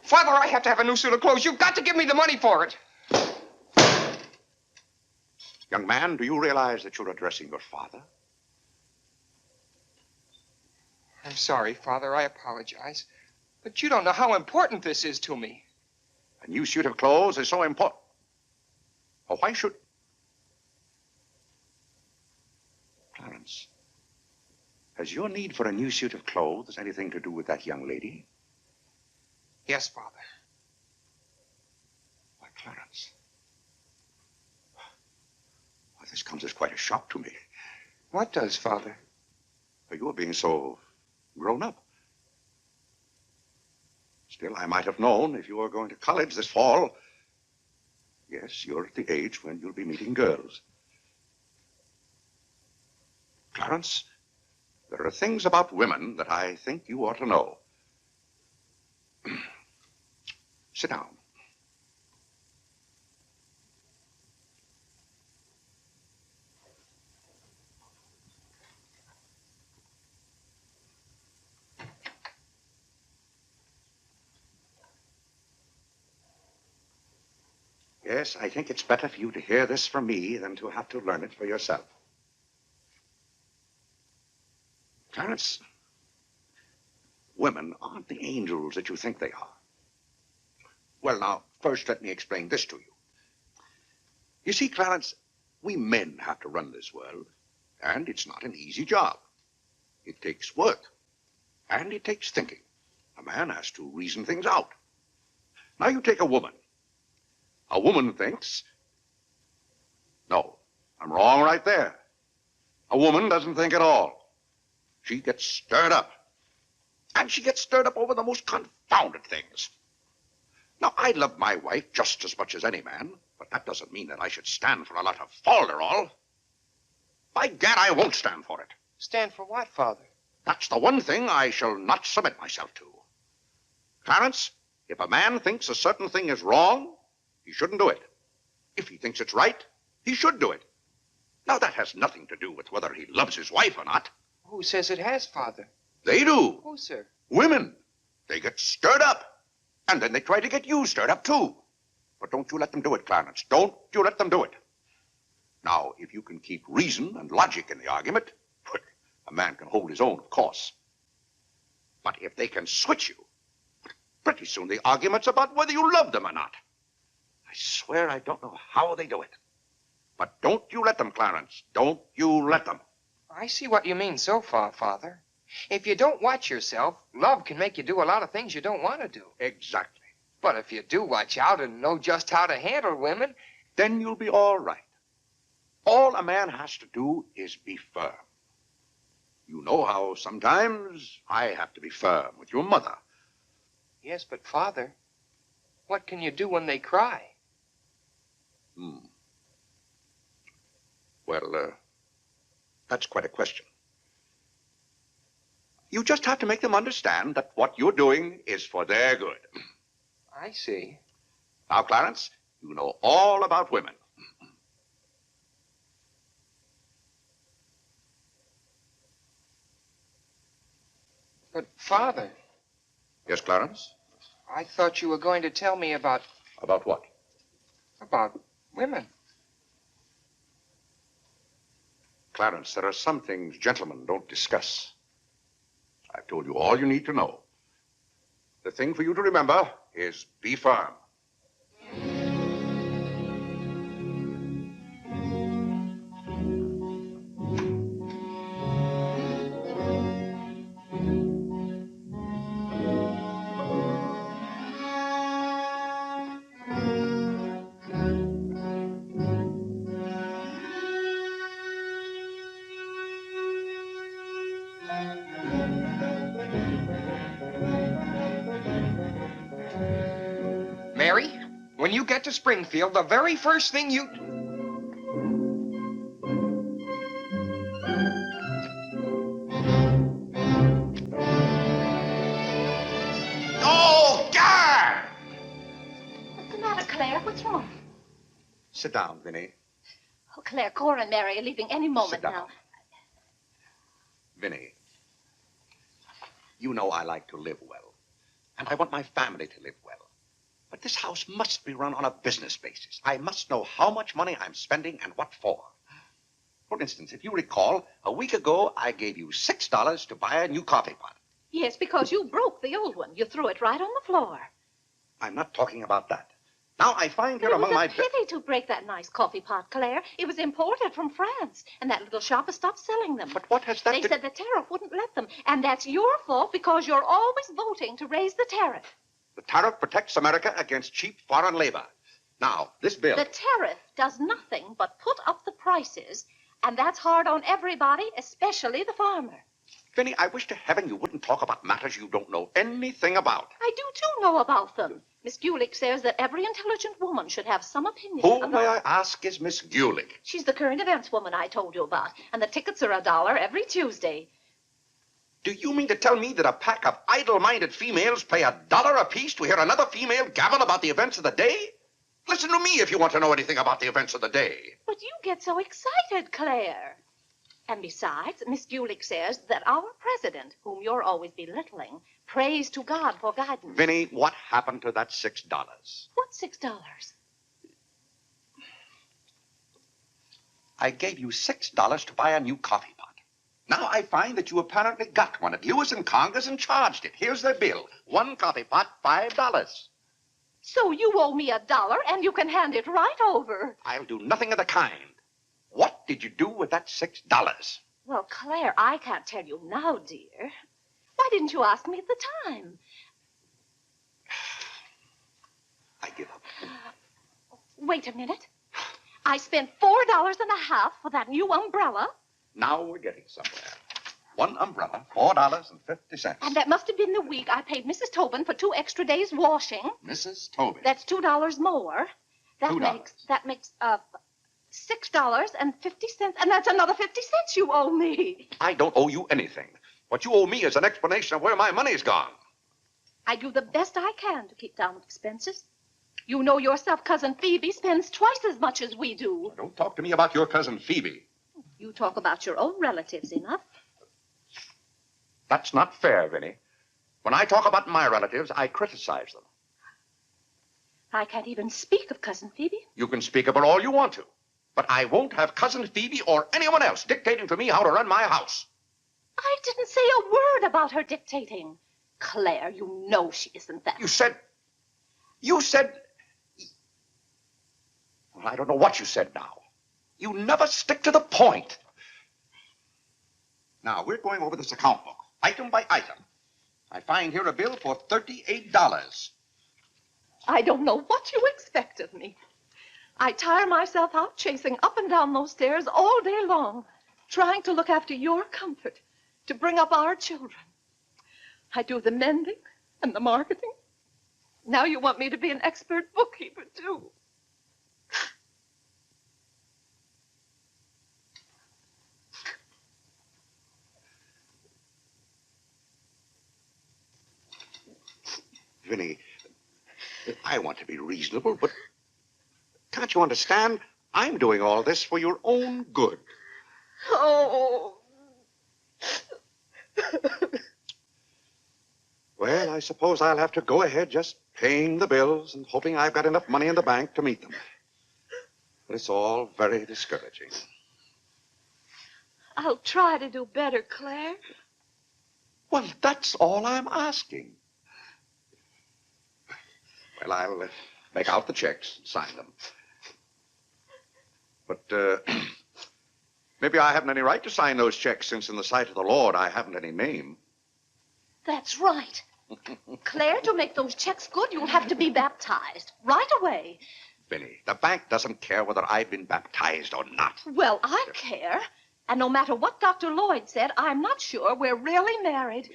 Father, I have to have a new suit of clothes. You've got to give me the money for it. Young man, do you realize that you're addressing your father? I'm sorry, Father. I apologize. But you don't know how important this is to me. A new suit of clothes is so important. Oh, why should... Clarence, has your need for a new suit of clothes anything to do with that young lady? Yes, Father. Why, Clarence. Why, this comes as quite a shock to me. What does, Father? You're being so grown up. Still, I might have known if you were going to college this fall. Yes, you're at the age when you'll be meeting girls. Clarence, there are things about women that I think you ought to know. Sit down. Yes, I think it's better for you to hear this from me than to have to learn it for yourself. Clarence, women aren't the angels that you think they are. Well, now, first let me explain this to you. You see, Clarence, we men have to run this world, and it's not an easy job. It takes work, and it takes thinking. A man has to reason things out. Now, you take a woman. A woman thinks... No, I'm wrong right there. A woman doesn't think at all. She gets stirred up. And she gets stirred up over the most confounded things. Now, I love my wife just as much as any man, but that doesn't mean that I should stand for a lot of falderall. By gad, I won't stand for it. Stand for what, Father? That's the one thing I shall not submit myself to. Clarence, if a man thinks a certain thing is wrong, he shouldn't do it. If he thinks it's right, he should do it. Now, that has nothing to do with whether he loves his wife or not. Who says it has, Father? They do. Who, sir? Women. They get stirred up. And then they try to get you stirred up, too. But don't you let them do it, Clarence. Don't you let them do it. Now, if you can keep reason and logic in the argument, well, a man can hold his own, of course. But if they can switch you, pretty soon the argument's about whether you love them or not. I swear I don't know how they do it. But don't you let them, Clarence. Don't you let them. I see what you mean so far, Father. If you don't watch yourself, love can make you do a lot of things you don't want to do. Exactly. But if you do watch out and know just how to handle women, then you'll be all right. All a man has to do is be firm. You know how sometimes I have to be firm with your mother. Yes, but Father, what can you do when they cry? Well, that's quite a question. You just have to make them understand that what you're doing is for their good. I see. Now, Clarence, you know all about women. But, Father... Yes, Clarence? I thought you were going to tell me about... About what? About women. Clarence, there are some things gentlemen don't discuss. I've told you all you need to know. The thing for you to remember is be firm. when you get to Springfield, the very first thing you... Oh, God! What's the matter, Claire? What's wrong? Sit down, Vinny. Oh, Claire, Cora and Mary are leaving any moment Sit down. now. Vinny, you know I like to live well, and I want my family to live well. But this house must be run on a business basis. I must know how much money I'm spending and what for. For instance, if you recall, a week ago, I gave you $6 to buy a new coffee pot. Yes, because you broke the old one. You threw it right on the floor. I'm not talking about that. Now, I find here It among my... was a pity to break that nice coffee pot, Claire. It was imported from France, and that little shop has stopped selling them. But what has that They to... said the tariff wouldn't let them, and that's your fault because you're always voting to raise the tariff. The tariff protects America against cheap foreign labor. Now, this bill... The tariff does nothing but put up the prices, and that's hard on everybody, especially the farmer. Vinny, I wish to heaven you wouldn't talk about matters you don't know anything about. I do, too, know about them. Miss Gulick says that every intelligent woman should have some opinion Who, about... may I ask, is Miss Gulick? She's the current events woman I told you about, and the tickets are $1 every Tuesday. Do you mean to tell me that a pack of idle-minded females pay $1 apiece to hear another female gabble about the events of the day? Listen to me if you want to know anything about the events of the day. But you get so excited, Claire. And besides, Miss Gulick says that our president, whom you're always belittling, prays to God for guidance. Vinny, what happened to that $6? What $6? I gave you $6 to buy a new coffee pot. Now I find that you apparently got one at Lewis and Conger's and charged it. Here's the bill. One coffee pot, $5. So you owe me $1, and you can hand it right over. I'll do nothing of the kind. What did you do with that $6? Well, Claire, I can't tell you now, dear. Why didn't you ask me at the time? I give up. Wait a minute. I spent $4.50 for that new umbrella. Now we're getting somewhere. One umbrella, $4.50. And that must have been the week I paid Mrs. Tobin for 2 extra days washing. Mrs. Tobin. That's $2 more. That $2. makes $6.50, and that's another 50 cents you owe me. I don't owe you anything. What you owe me is an explanation of where my money's gone. I do the best I can to keep down expenses. You know yourself, Cousin Phoebe spends twice as much as we do. Don't talk to me about your cousin Phoebe. You talk about your own relatives enough. That's not fair, Vinny. When I talk about my relatives, I criticize them. I can't even speak of Cousin Phoebe. You can speak about all you want to. But I won't have Cousin Phoebe or anyone else dictating to me how to run my house. I didn't say a word about her dictating. Claire, you know she isn't that. You said... Well, I don't know what you said now. You never stick to the point. Now, we're going over this account book, item by item. I find here a bill for $38. I don't know what you expect of me. I tire myself out chasing up and down those stairs all day long, trying to look after your comfort, to bring up our children. I do the mending and the marketing. Now you want me to be an expert bookkeeper, too. Vinny, I want to be reasonable, but can't you understand? I'm doing all this for your own good. Oh. Well, I suppose I'll have to go ahead just paying the bills and hoping I've got enough money in the bank to meet them. But it's all very discouraging. I'll try to do better, Claire. Well, that's all I'm asking. Well, I'll make out the checks and sign them. But maybe I haven't any right to sign those checks since in the sight of the Lord I haven't any name. That's right. Claire, to make those checks good, you'll have to be baptized right away. Vinny, the bank doesn't care whether I've been baptized or not. Well, I care. And no matter what Dr. Lloyd said, I'm not sure we're really married.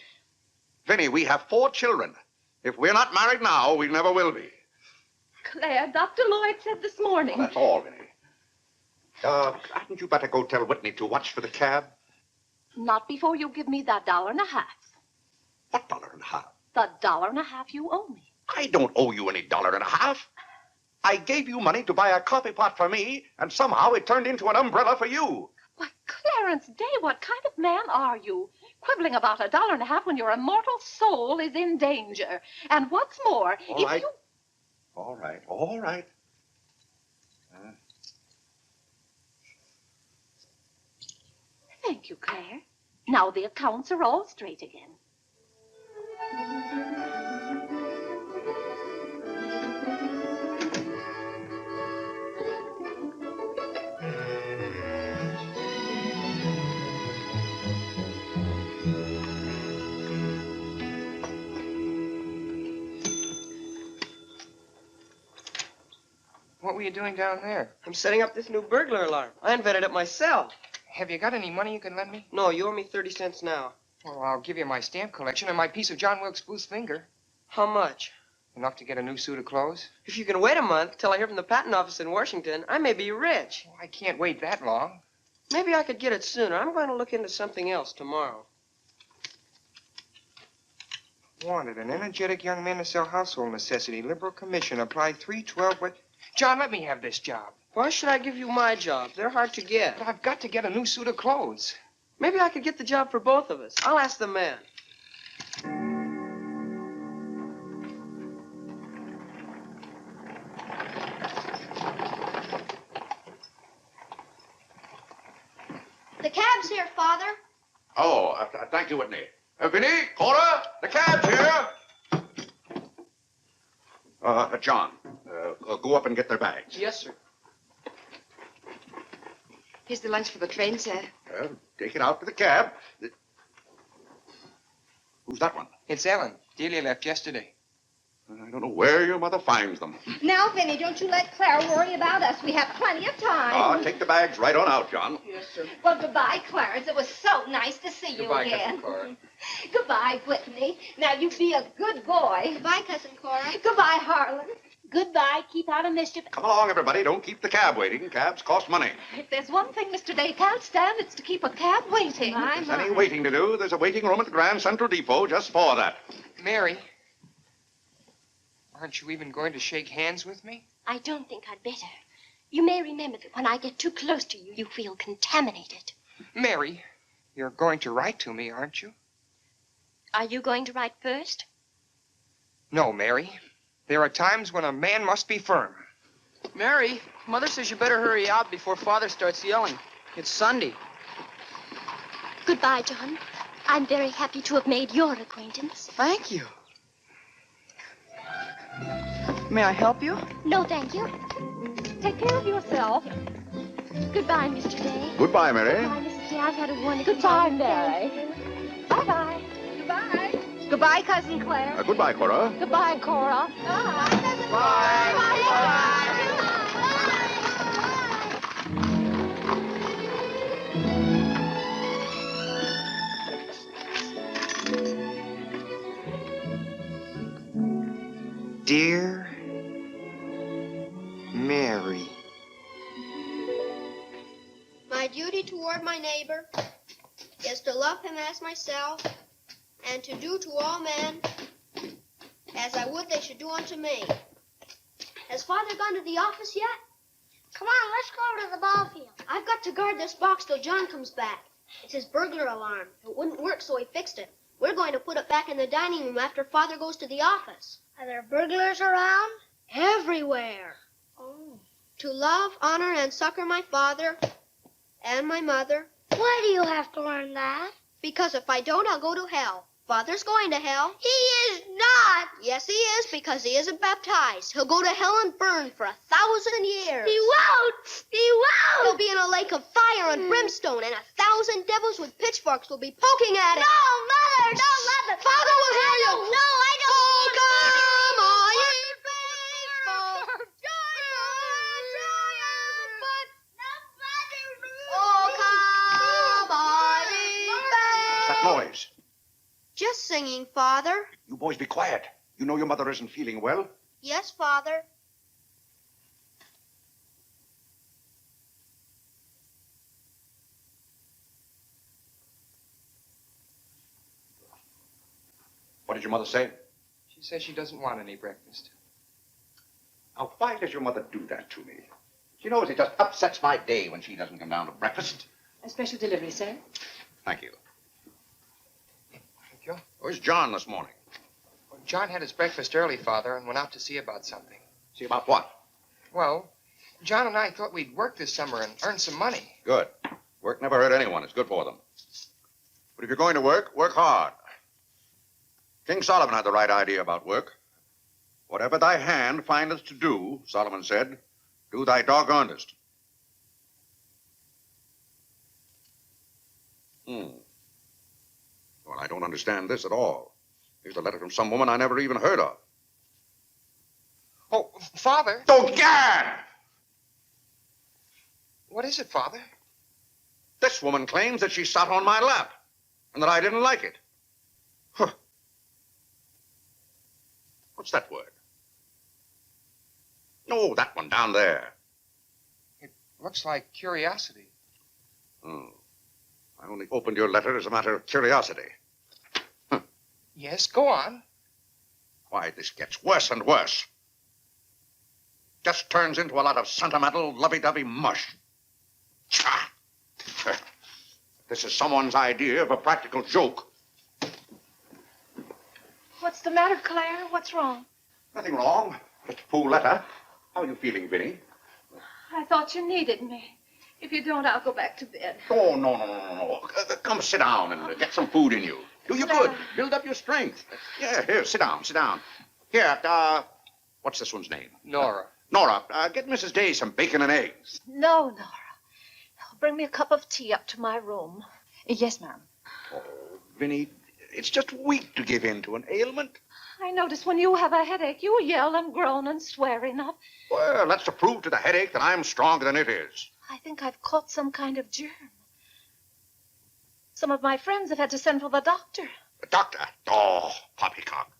Vinny, we have 4 children. If we're not married now, we never will be. Claire, Dr. Lloyd said this morning. Oh, that's all, Vinny. Hadn't you better go tell Whitney to watch for the cab? Not before you give me that $1.50. What $1.50? The $1.50 you owe me. I don't owe you any $1.50. I gave you money to buy a coffee pot for me, and somehow it turned into an umbrella for you. Why, Clarence Day, what kind of man are you? Quibbling about $1.50 when your immortal soul is in danger. And what's more, All right. All right. Thank you, Claire. Now the accounts are all straight again. What were you doing down there? I'm setting up this new burglar alarm. I invented it myself. Have you got any money you can lend me? No, you owe me 30 cents now. Well, I'll give you my stamp collection and my piece of John Wilkes Booth's finger. How much? Enough to get a new suit of clothes? If you can wait a month till I hear from the patent office in Washington, I may be rich. Well, I can't wait that long. Maybe I could get it sooner. I'm going to look into something else tomorrow. Wanted, an energetic young man to sell household necessity. Liberal commission. Apply 312, but... John, let me have this job. Why should I give you my job? They're hard to get. But I've got to get a new suit of clothes. Maybe I could get the job for both of us. I'll ask the man. The cab's here, Father. Oh, thank you, Whitney. Vinny, Cora, the cab's here. John, go up and get their bags. Yes, sir. Here's the lunch for the train, sir. Take it out to the cab. Who's that one? It's Ellen. Delia left yesterday. I don't know where your mother finds them. Now, Vinny, don't you let Claire worry about us. We have plenty of time. Take the bags right on out, John. Yes, sir. Well, goodbye, Clarence. It was so nice to see Goodbye, you again. Cousin Cora. Goodbye, Whitney. Now, you be a good boy. Goodbye, Cousin Cora. Goodbye, Harlan. Goodbye. Keep out of mischief. Come along, everybody. Don't keep the cab waiting. Cabs cost money. If there's one thing Mr. Day can't stand, it's to keep a cab waiting. If there's any waiting to do, there's a waiting room at the Grand Central Depot just for that. Mary, aren't you even going to shake hands with me? I don't think I'd better. You may remember that when I get too close to you, you feel contaminated. Mary, you're going to write to me, aren't you? Are you going to write first? No, Mary. There are times when a man must be firm. Mary, Mother says you better hurry out before Father starts yelling. It's Sunday. Goodbye, John. I'm very happy to have made your acquaintance. Thank you. May I help you? No, thank you. Take care of yourself. Goodbye, Mr. Day. Goodbye, Mary. Goodbye, Mrs. Day. I've had a wonderful Goodbye, time. Mary. Bye-bye. Goodbye. Goodbye, Cousin Claire. Goodbye, Cora. Goodbye, Cora. Dear Mary. My duty toward my neighbor is to love him as myself, and to do to all men as I would they should do unto me. Has Father gone to the office yet? Come on, let's go over to the ball field. I've got to guard this box till John comes back. It's his burglar alarm. It wouldn't work, so he fixed it. We're going to put it back in the dining room after Father goes to the office. Are there burglars around? Everywhere. Oh. To love, honor, and succor my father and my mother. Why do you have to learn that? Because if I don't, I'll go to hell. Father's going to hell. He is not. Yes, he is, because he isn't baptized. He'll go to hell and burn for 1,000 years. He won't. He won't. He'll be in a lake of fire and brimstone, and 1,000 devils with pitchforks will be poking at him. No, Mother, don't let them. Father will hear you. No, I don't. Oh, come on, you faithful. Oh, come on, ye faithful. That noise. Just singing, Father. You boys be quiet. You know your mother isn't feeling well. Yes, Father. did your mother say? She says she doesn't want any breakfast. Now, why does your mother do that to me? She knows it just upsets my day when she doesn't come down to breakfast. A special delivery, sir. Thank you. Thank you. Where's John this morning? Well, John had his breakfast early, Father, and went out to see about something. See about what? Well, John and I thought we'd work this summer and earn some money. Good. Work never hurt anyone. It's good for them. But if you're going to work, work hard. King Solomon had the right idea about work. Whatever thy hand findeth to do, Solomon said, do thy doggonedest. Well, I don't understand this at all. Here's a letter from some woman I never even heard of. Oh, Father. Oh, Gad! What is it, Father? This woman claims that she sat on my lap and that I didn't like it. Huh. What's that word? Oh, that one down there. It looks like curiosity. Oh. I only opened your letter as a matter of curiosity. Huh. Yes, go on. Why, this gets worse and worse. Just turns into a lot of sentimental, lovey-dovey mush. Cha! This is someone's idea of a practical joke. What's the matter, Claire? What's wrong? Nothing wrong. Just a fool letter. How are you feeling, Vinny? I thought you needed me. If you don't, I'll go back to bed. Oh, no. Come sit down and get some food in you. Do you good. Build up your strength. Yeah, here, sit down. Here, what's this one's name? Nora. Nora, get Mrs. Day some bacon and eggs. No, Nora. Bring me a cup of tea up to my room. Yes, ma'am. Oh, Vinny, it's just weak to give in to an ailment. I notice when you have a headache, you yell and groan and swear enough. Well, that's to prove to the headache that I'm stronger than it is. I think I've caught some kind of germ. Some of my friends have had to send for the doctor. The doctor? Oh, poppycock.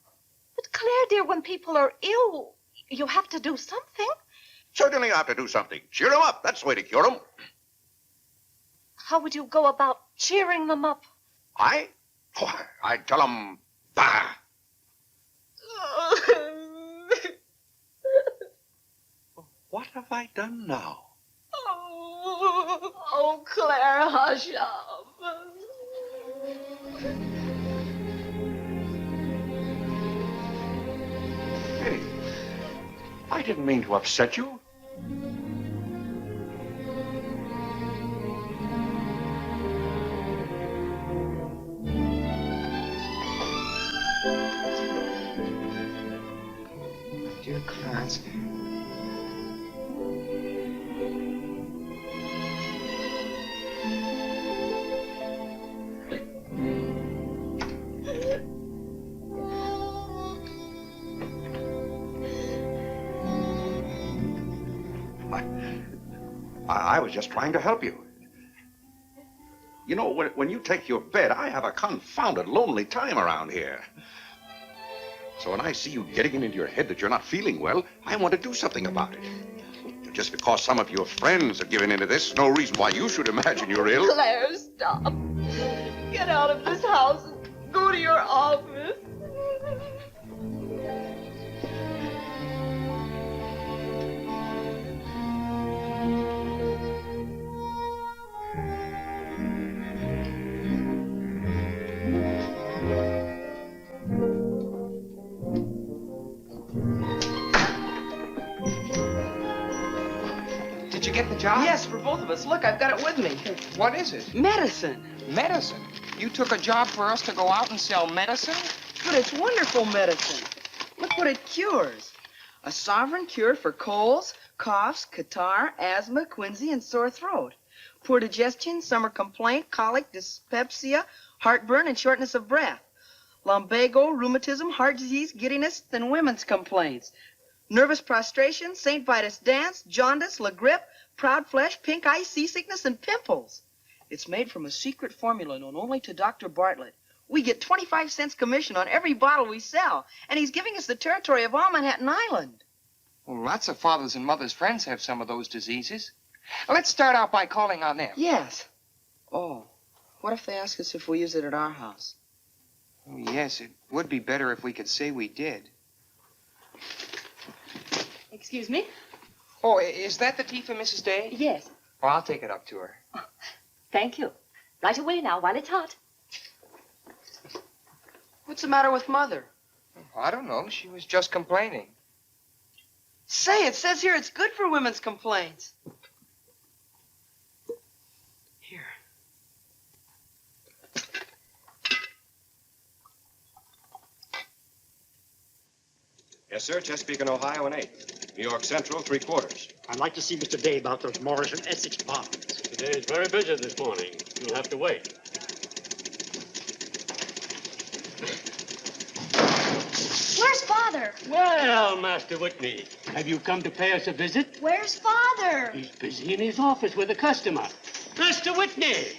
But Claire, dear, when people are ill, you have to do something. Certainly I have to do something. Cheer them up. That's the way to cure them. How would you go about cheering them up? I? Oh, I'd tell them, bah. What have I done now? Oh, Claire, hush up. Hey, I didn't mean to upset you. Dear Clarence. I was just trying to help you. You know, when you take your bed, I have a confounded lonely time around here. So when I see you getting it into your head that you're not feeling well, I want to do something about it. Just because some of your friends have given into this, no reason why you should imagine you're ill. Claire, stop. Get out of this house and go to your office. Did you get the job? Yes, for both of us. Look, I've got it with me. What is it? Medicine. Medicine? You took a job for us to go out and sell medicine? But it's wonderful medicine. Look what it cures. A sovereign cure for colds, coughs, catarrh, asthma, quinsy, and sore throat. Poor digestion, summer complaint, colic, dyspepsia, heartburn, and shortness of breath. Lumbago, rheumatism, heart disease, giddiness, and women's complaints. Nervous prostration, St. Vitus dance, jaundice, la grippe, proud flesh, pink eye, seasickness, and pimples. It's made from a secret formula known only to Dr. Bartlett. We get 25 cents commission on every bottle we sell, and he's giving us the territory of all Manhattan Island. Well, lots of fathers and mothers' friends have some of those diseases. Let's start out by calling on them. Yes. Oh, what if they ask us if we use it at our house? Oh, yes, it would be better if we could say we did. Excuse me? Oh, is that the tea for Mrs. Day? Yes. Oh, I'll take it up to her. Thank you. Right away now, while it's hot. What's the matter with Mother? I don't know. She was just complaining. Say, it says here it's good for women's complaints. Here. Yes, sir. Chesapeake and Ohio and 8. New York Central, 3/4. I'd like to see Mr. Day about those Morris and Essex apartments. Today's very busy this morning. You'll have to wait. Where's Father? Well, Master Whitney, have you come to pay us a visit? Where's Father? He's busy in his office with a customer. Master Whitney!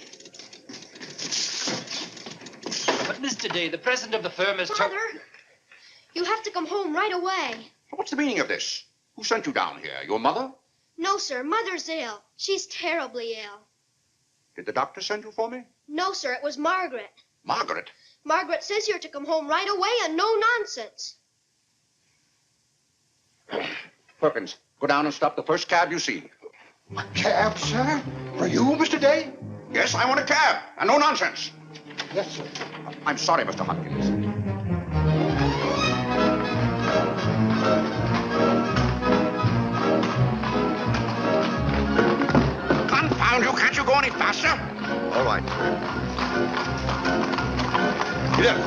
But, Mr. Day, the president of the firm is... Father, you have to come home right away. What's the meaning of this? Who sent you down here? Your mother? No, sir. Mother's ill. She's terribly ill. Did the doctor send you for me? No, sir. It was Margaret. Margaret? Margaret says you're to come home right away and no nonsense. Perkins, go down and stop the first cab you see. A cab, sir? For you, Mr. Day? Yes, I want a cab, and no nonsense. Yes, sir. I'm sorry, Mr. Hopkins. Confound you, can't you go any faster? All right. Get up.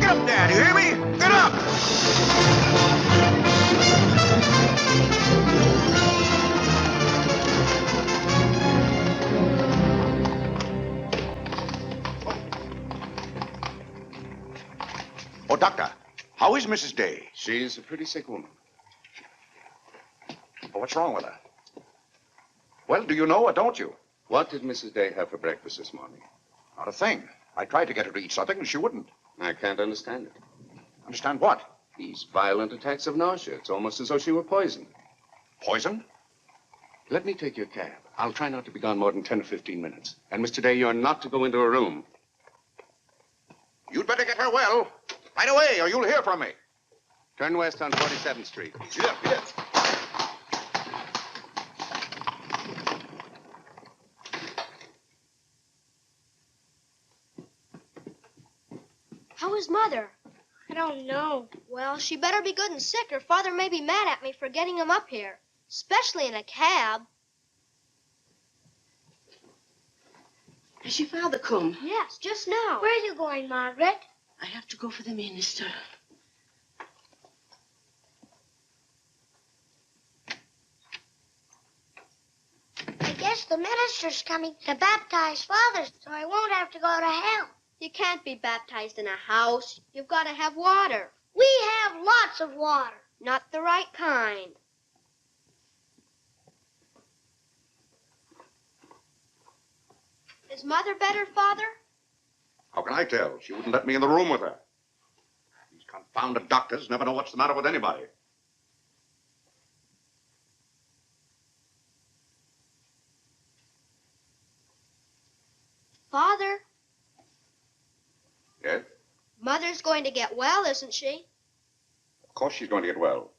Get up there, do you hear me? Get up! Oh, Doctor, how is Mrs. Day? She's a pretty sick woman. Oh, what's wrong with her? Well, do you know or don't you? What did Mrs. Day have for breakfast this morning? Not a thing. I tried to get her to eat something, and she wouldn't. I can't understand it. Understand what? These violent attacks of nausea. It's almost as though she were poisoned. Poisoned? Let me take your cab. I'll try not to be gone more than 10 or 15 minutes. And, Mr. Day, you're not to go into a room. You'd better get her well. Right away, or you'll hear from me. Turn west on 47th Street. Get up, get up. How is Mother? I don't know. Well, she better be good and sick, or Father may be mad at me for getting him up here. Especially in a cab. Has your father come? Yes, just now. Where are you going, Margaret? I have to go for the minister. I guess the minister's coming to baptize Father, so I won't have to go to hell. You can't be baptized in a house. You've got to have water. We have lots of water. Not the right kind. Is Mother better, Father? How can I tell? She wouldn't let me in the room with her. These confounded doctors never know what's the matter with anybody. Father, Yes? Mother's going to get well, isn't she? Of course she's going to get well.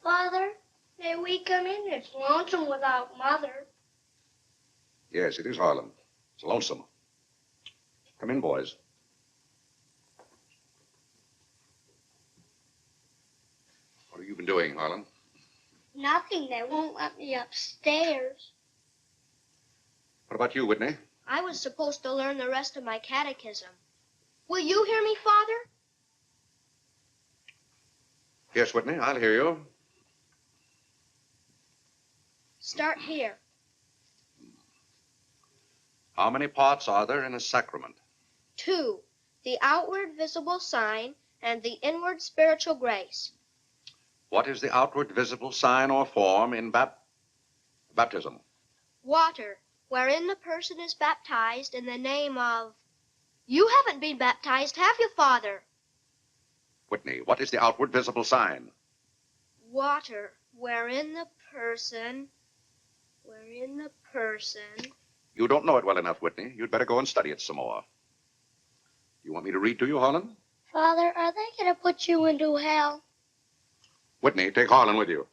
Father, may we come in? It's lonesome without Mother. Yes, it is, Harlan. It's lonesome. Come in, boys. What have you been doing, Harlan? Nothing. They won't let me upstairs. What about you, Whitney? I was supposed to learn the rest of my catechism. Will you hear me, Father? Yes, Whitney, I'll hear you. Start here. How many parts are there in a sacrament? 2, the outward visible sign and the inward spiritual grace. What is the outward visible sign or form in baptism? Water, wherein the person is baptized in the name of... You haven't been baptized, have you, Father? Whitney, what is the outward visible sign? Water, wherein the person wherein the person... You don't know it well enough, Whitney. You'd better go and study it some more. You want me to read to you, Harlan? Father, are they going to put you into hell? Whitney, take Harlan with you.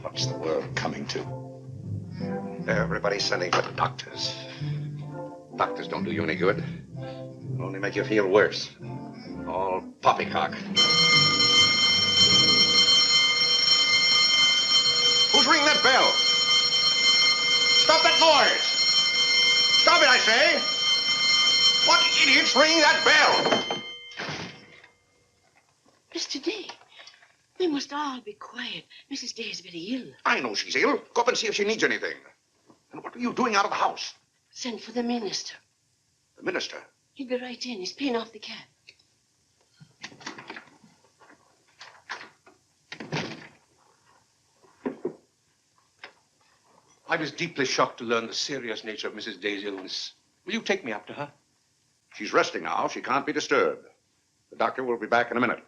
What's the world coming to? Everybody's sending for the doctors. Doctors don't do you any good. Only make you feel worse. All poppycock. Who's ringing that bell? Stop that noise! Stop it, I say! What idiot's ringing that bell? Mr. Day, we must all be quiet. Mrs. Day is very ill. I know she's ill. Go up and see if she needs anything. And what are you doing out of the house? Send for the minister. The minister? He'll be right in. He's paying off the cab. I was deeply shocked to learn the serious nature of Mrs. Day's illness. Will you take me up to her? She's resting now. She can't be disturbed. The doctor will be back in a minute.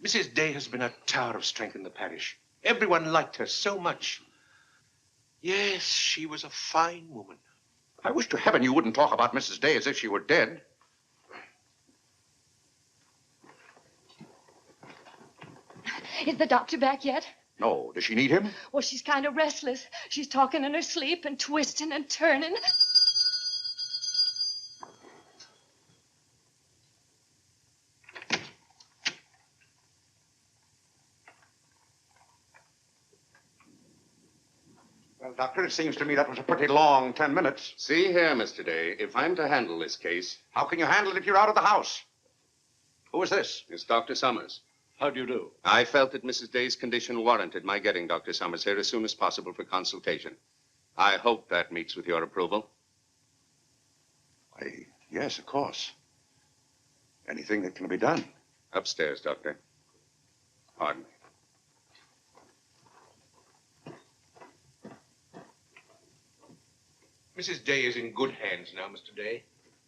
Mrs. Day has been a tower of strength in the parish. Everyone liked her so much. Yes, she was a fine woman. I wish to heaven you wouldn't talk about Mrs. Day as if she were dead. Is the doctor back yet? No. Does she need him? Well, she's kind of restless. She's talking in her sleep and twisting and turning. Well, Doctor, it seems to me that was a pretty long 10 minutes. See here, Mr. Day, if I'm to handle this case... How can you handle it if you're out of the house? Who is this? It's Dr. Summers. How do you do? I felt that Mrs. Day's condition warranted my getting Dr. Summers here as soon as possible for consultation. I hope that meets with your approval. Why, yes, of course. Anything that can be done. Upstairs, Doctor. Pardon me. Mrs. Day is in good hands now, Mr. Day.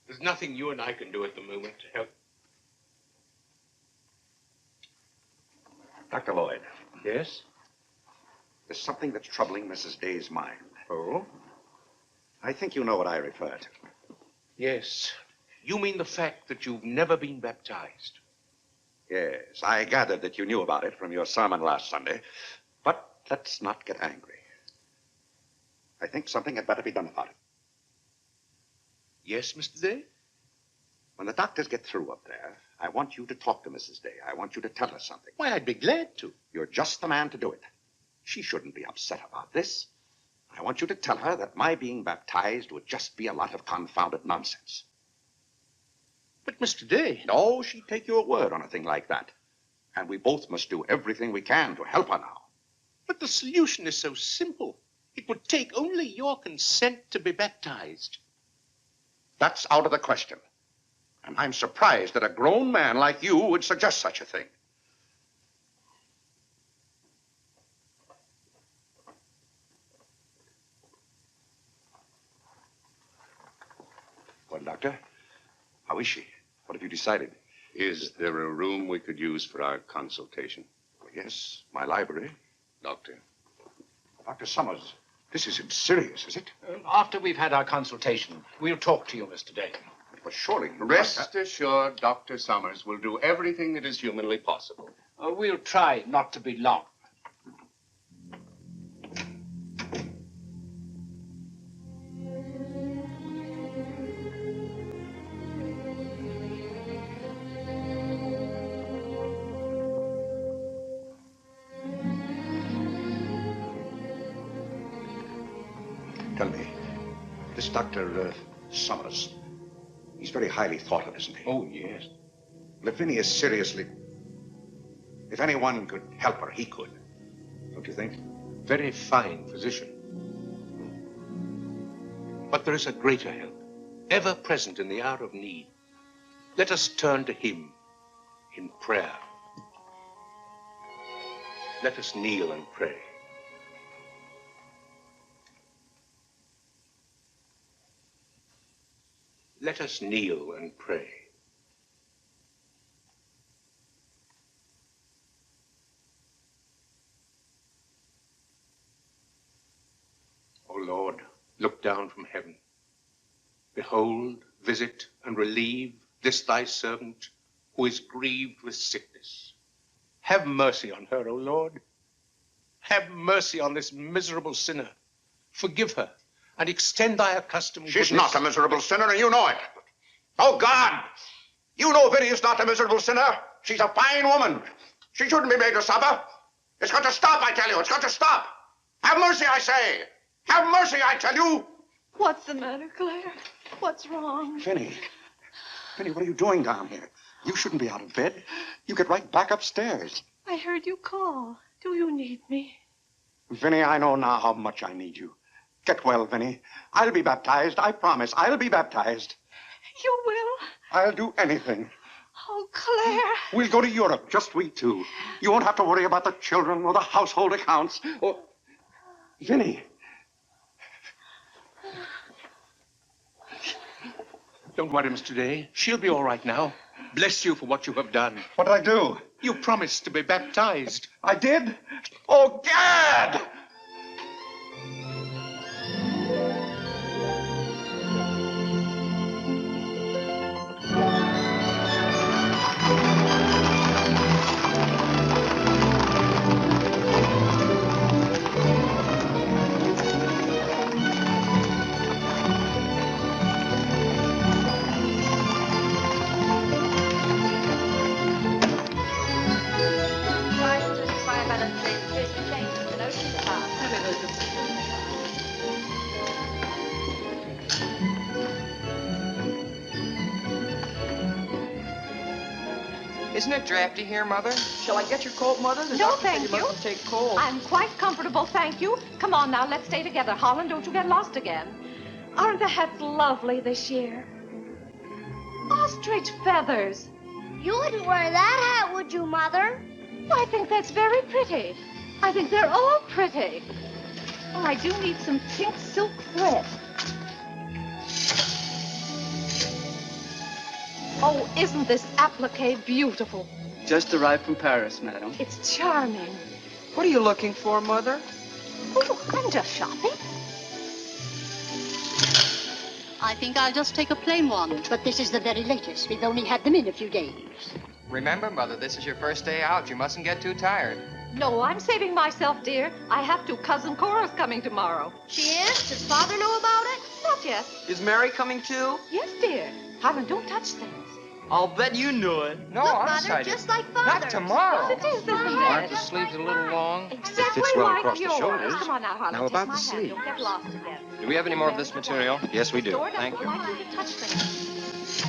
There's nothing you and I can do at the moment to help. Dr. Lloyd. Yes? There's something that's troubling Mrs. Day's mind. Oh? I think you know what I refer to. Yes. You mean the fact that you've never been baptized? Yes, I gathered that you knew about it from your sermon last Sunday. But let's not get angry. I think something had better be done about it. Yes, Mr. Day? When the doctors get through up there, I want you to talk to Mrs. Day. I want you to tell her something. Why, I'd be glad to. You're just the man to do it. She shouldn't be upset about this. I want you to tell her that my being baptized would just be a lot of confounded nonsense. But, Mr. Day... No, she'd take your word on a thing like that. And we both must do everything we can to help her now. But the solution is so simple. It would take only your consent to be baptized. That's out of the question. And I'm surprised that a grown man like you would suggest such a thing. Well, Doctor, how is she? What have you decided? Is there a room we could use for our consultation? Well, yes, my library. Doctor. Dr. Summers, this isn't serious, is it? After we've had our consultation, we'll talk to you, Mr. Day. But surely... Rest assured, Dr. Summers will do everything that is humanly possible. We'll try not to be long. Tell me, this Dr. Summers, he's very highly thought of, isn't he? Oh, yes. Well, if Vinny is seriously... If anyone could help her, he could. Don't you think? Very fine physician. But there is a greater help, ever present in the hour of need. Let us turn to him in prayer. Let us kneel and pray. Let us kneel and pray. O Lord, look down from heaven. Behold, visit, and relieve this thy servant who is grieved with sickness. Have mercy on her, O Lord. Have mercy on this miserable sinner. Forgive her, and extend thy accustomed She's goodness. not a miserable sinner, and you know it. Oh, God! You know Vinny is not a miserable sinner. She's a fine woman. She shouldn't be made to suffer. It's got to stop, I tell you. It's got to stop. Have mercy, I say. Have mercy, I tell you. What's the matter, Claire? What's wrong? Vinny. Vinny, what are you doing down here? You shouldn't be out of bed. You get right back upstairs. I heard you call. Do you need me? Vinny, I know now how much I need you. Get well, Vinny. I'll be baptized. I promise. I'll be baptized. You will? I'll do anything. Oh, Claire. We'll go to Europe, just we two. You won't have to worry about the children or the household accounts. Or... Vinny. Don't worry, Mr. Day. She'll be all right now. Bless you for what you have done. What did I do? You promised to be baptized. I did? Oh, Gad! Isn't it drafty here, Mother? Shall I get your coat, Mother? The No, doctor said thank you you. mustn't take cold. I'm quite comfortable, thank you. Come on now, let's stay together. Holland, don't you get lost again. Aren't the hats lovely this year? Ostrich feathers. You wouldn't wear that hat, would you, Mother? I think that's very pretty. I think they're all pretty. Oh, I do need some pink silk thread. Oh, isn't this applique beautiful? Just arrived from Paris, madam. It's charming. What are you looking for, Mother? Oh, I'm just shopping. I think I'll just take a plain one. But this is the very latest. We've only had them in a few days. Remember, Mother, this is your first day out. You mustn't get too tired. No, I'm saving myself, dear. I have to. Cousin Cora's coming tomorrow. She is? Does Father know about it? Not yet. Is Mary coming too? Yes, dear. Holland, don't touch things. I'll bet you knew it. No, Look, I'm Mother, excited. just like Father's. Not tomorrow. Yes, it is, isn't Aren't it? the sleeves a little long? Exactly fits well like across the yours. shoulders. Come on now, Harlan. Now take about my the hand. sleeve. Don't get lost again. Do we have any more of this material? Yes, we do. Store it up. Thank you. Like you to touch things.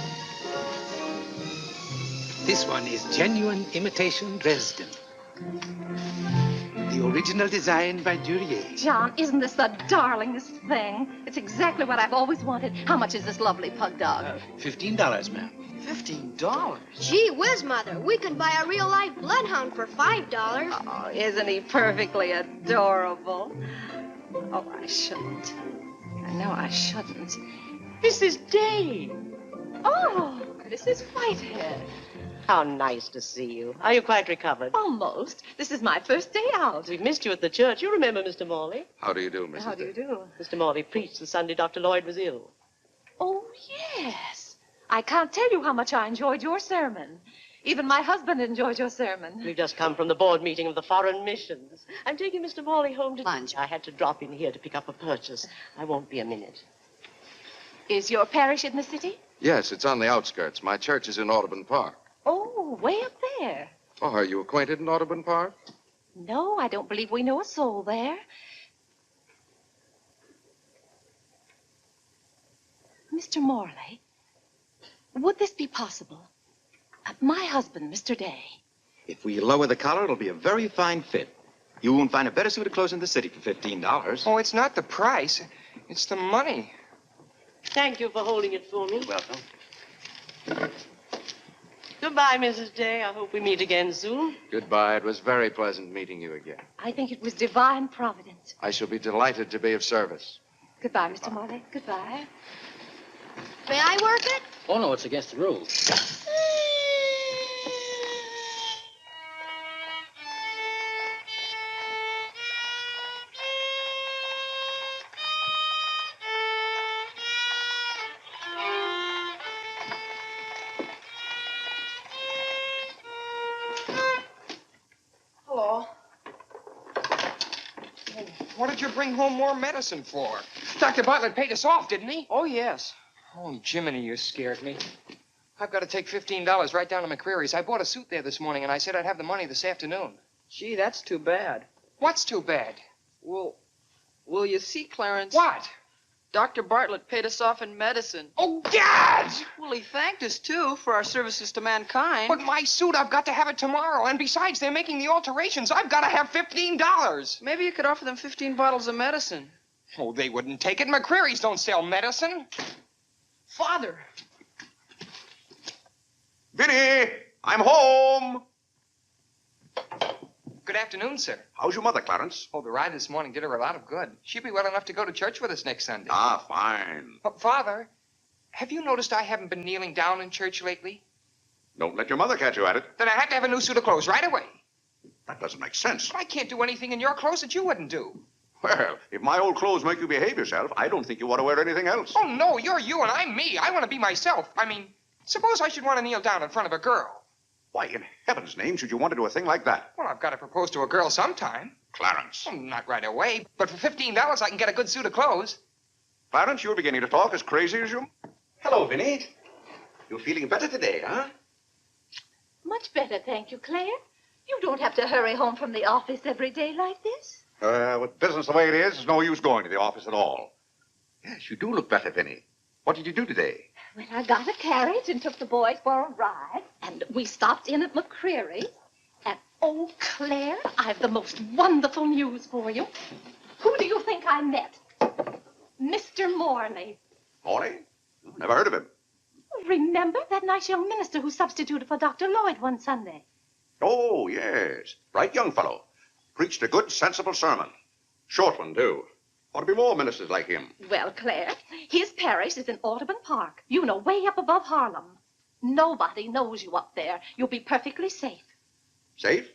This one is genuine imitation Dresden. The original design by Juliet. John, isn't this the darlingest thing? It's exactly what I've always wanted. How much is this lovely pug dog? $15, ma'am. $15? Gee whiz, Mother. We can buy a real-life bloodhound for $5. Oh, isn't he perfectly adorable? Oh, I shouldn't. I know I shouldn't. Mrs. Day. Oh, Mrs. Whitehead. How nice to see you. Are you quite recovered? Almost. This is my first day out. We've missed you at the church. You remember Mr. Morley? How do you do, Mrs. How do you do? Mr. Morley preached the Sunday Dr. Lloyd was ill. Oh, yes. I can't tell you how much I enjoyed your sermon. Even my husband enjoyed your sermon. We've just come from the board meeting of the Foreign Missions. I'm taking Mr. Morley home to lunch. I had to drop in here to pick up a purchase. I won't be a minute. Is your parish in the city? Yes, it's on the outskirts. My church is in Audubon Park. Oh, way up there. Oh, are you acquainted in Audubon Park? No, I don't believe we know a soul there. Mr. Morley, would this be possible? My husband, Mr. Day. If we lower the collar, it'll be a very fine fit. You won't find a better suit of clothes in the city for $15. Oh, it's not the price. It's the money. Thank you for holding it for me. Welcome. Goodbye, Mrs. Day. I hope we meet again soon. Goodbye. It was very pleasant meeting you again. I think it was divine providence. I shall be delighted to be of service. Goodbye, Mr. Morley. Goodbye. May I work it? Oh, no, it's against the rules. Hello. What did you bring home more medicine for? Dr. Butler paid us off, didn't he? Oh, yes. Oh, Jiminy, you scared me. I've got to take $15 right down to McCreary's. I bought a suit there this morning, and I said I'd have the money this afternoon. Gee, that's too bad. What's too bad? Well, you see, Clarence. What? Dr. Bartlett paid us off in medicine. Oh, Gad! Well, he thanked us, too, for our services to mankind. But my suit, I've got to have it tomorrow. And besides, they're making the alterations. I've got to have $15. Maybe you could offer them 15 bottles of medicine. Oh, they wouldn't take it. McCreary's don't sell medicine. Father. Vinny, I'm home. Good afternoon, sir. How's your mother, Clarence? Oh, the ride this morning did her a lot of good. She'll be well enough to go to church with us next Sunday. Ah, fine. Father, have you noticed I haven't been kneeling down in church lately? Don't let your mother catch you at it. Then I have to have a new suit of clothes right away. That doesn't make sense. But I can't do anything in your clothes that you wouldn't do. Well, if my old clothes make you behave yourself, I don't think you ought to wear anything else. Oh, no, you're you and I'm me. I want to be myself. I mean, suppose I should want to kneel down in front of a girl. Why, in heaven's name, should you want to do a thing like that? Well, I've got to propose to a girl sometime. Clarence. Well, not right away, but for $15 I can get a good suit of clothes. Clarence, you're beginning to talk as crazy as you... Hello, Vinny. You're feeling better today, huh? Much better, thank you, Claire. You don't have to hurry home from the office every day like this. With business the way it is, there's no use going to the office at all. Yes, you do look better, Vinny. What did you do today? Well, I got a carriage and took the boys for a ride, and we stopped in at McCreary's. And, oh, Claire, I've the most wonderful news for you. Who do you think I met? Mr. Morley. Morley? Never heard of him. Remember that nice young minister who substituted for Dr. Lloyd one Sunday? Oh, yes. Bright young fellow. Preached a good, sensible sermon. Short one, too. Ought to be more ministers like him. Well, Claire, his parish is in Audubon Park. You know, way up above Harlem. Nobody knows you up there. You'll be perfectly safe. Safe?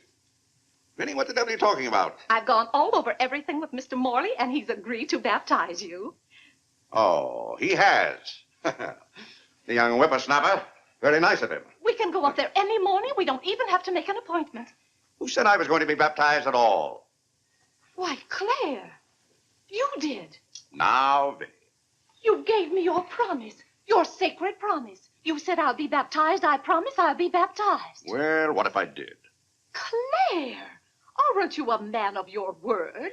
Vinny, what the devil are you talking about? I've gone all over everything with Mr. Morley, and he's agreed to baptize you. Oh, he has. The young whippersnapper. Very nice of him. We can go up there any morning. We don't even have to make an appointment. Who said I was going to be baptized at all? Why, Claire, you did. Now, Vinny. You gave me your promise, your sacred promise. You said said I'll be baptized, I promise I'll be baptized. Well, what if I did? Claire, aren't you a man of your word?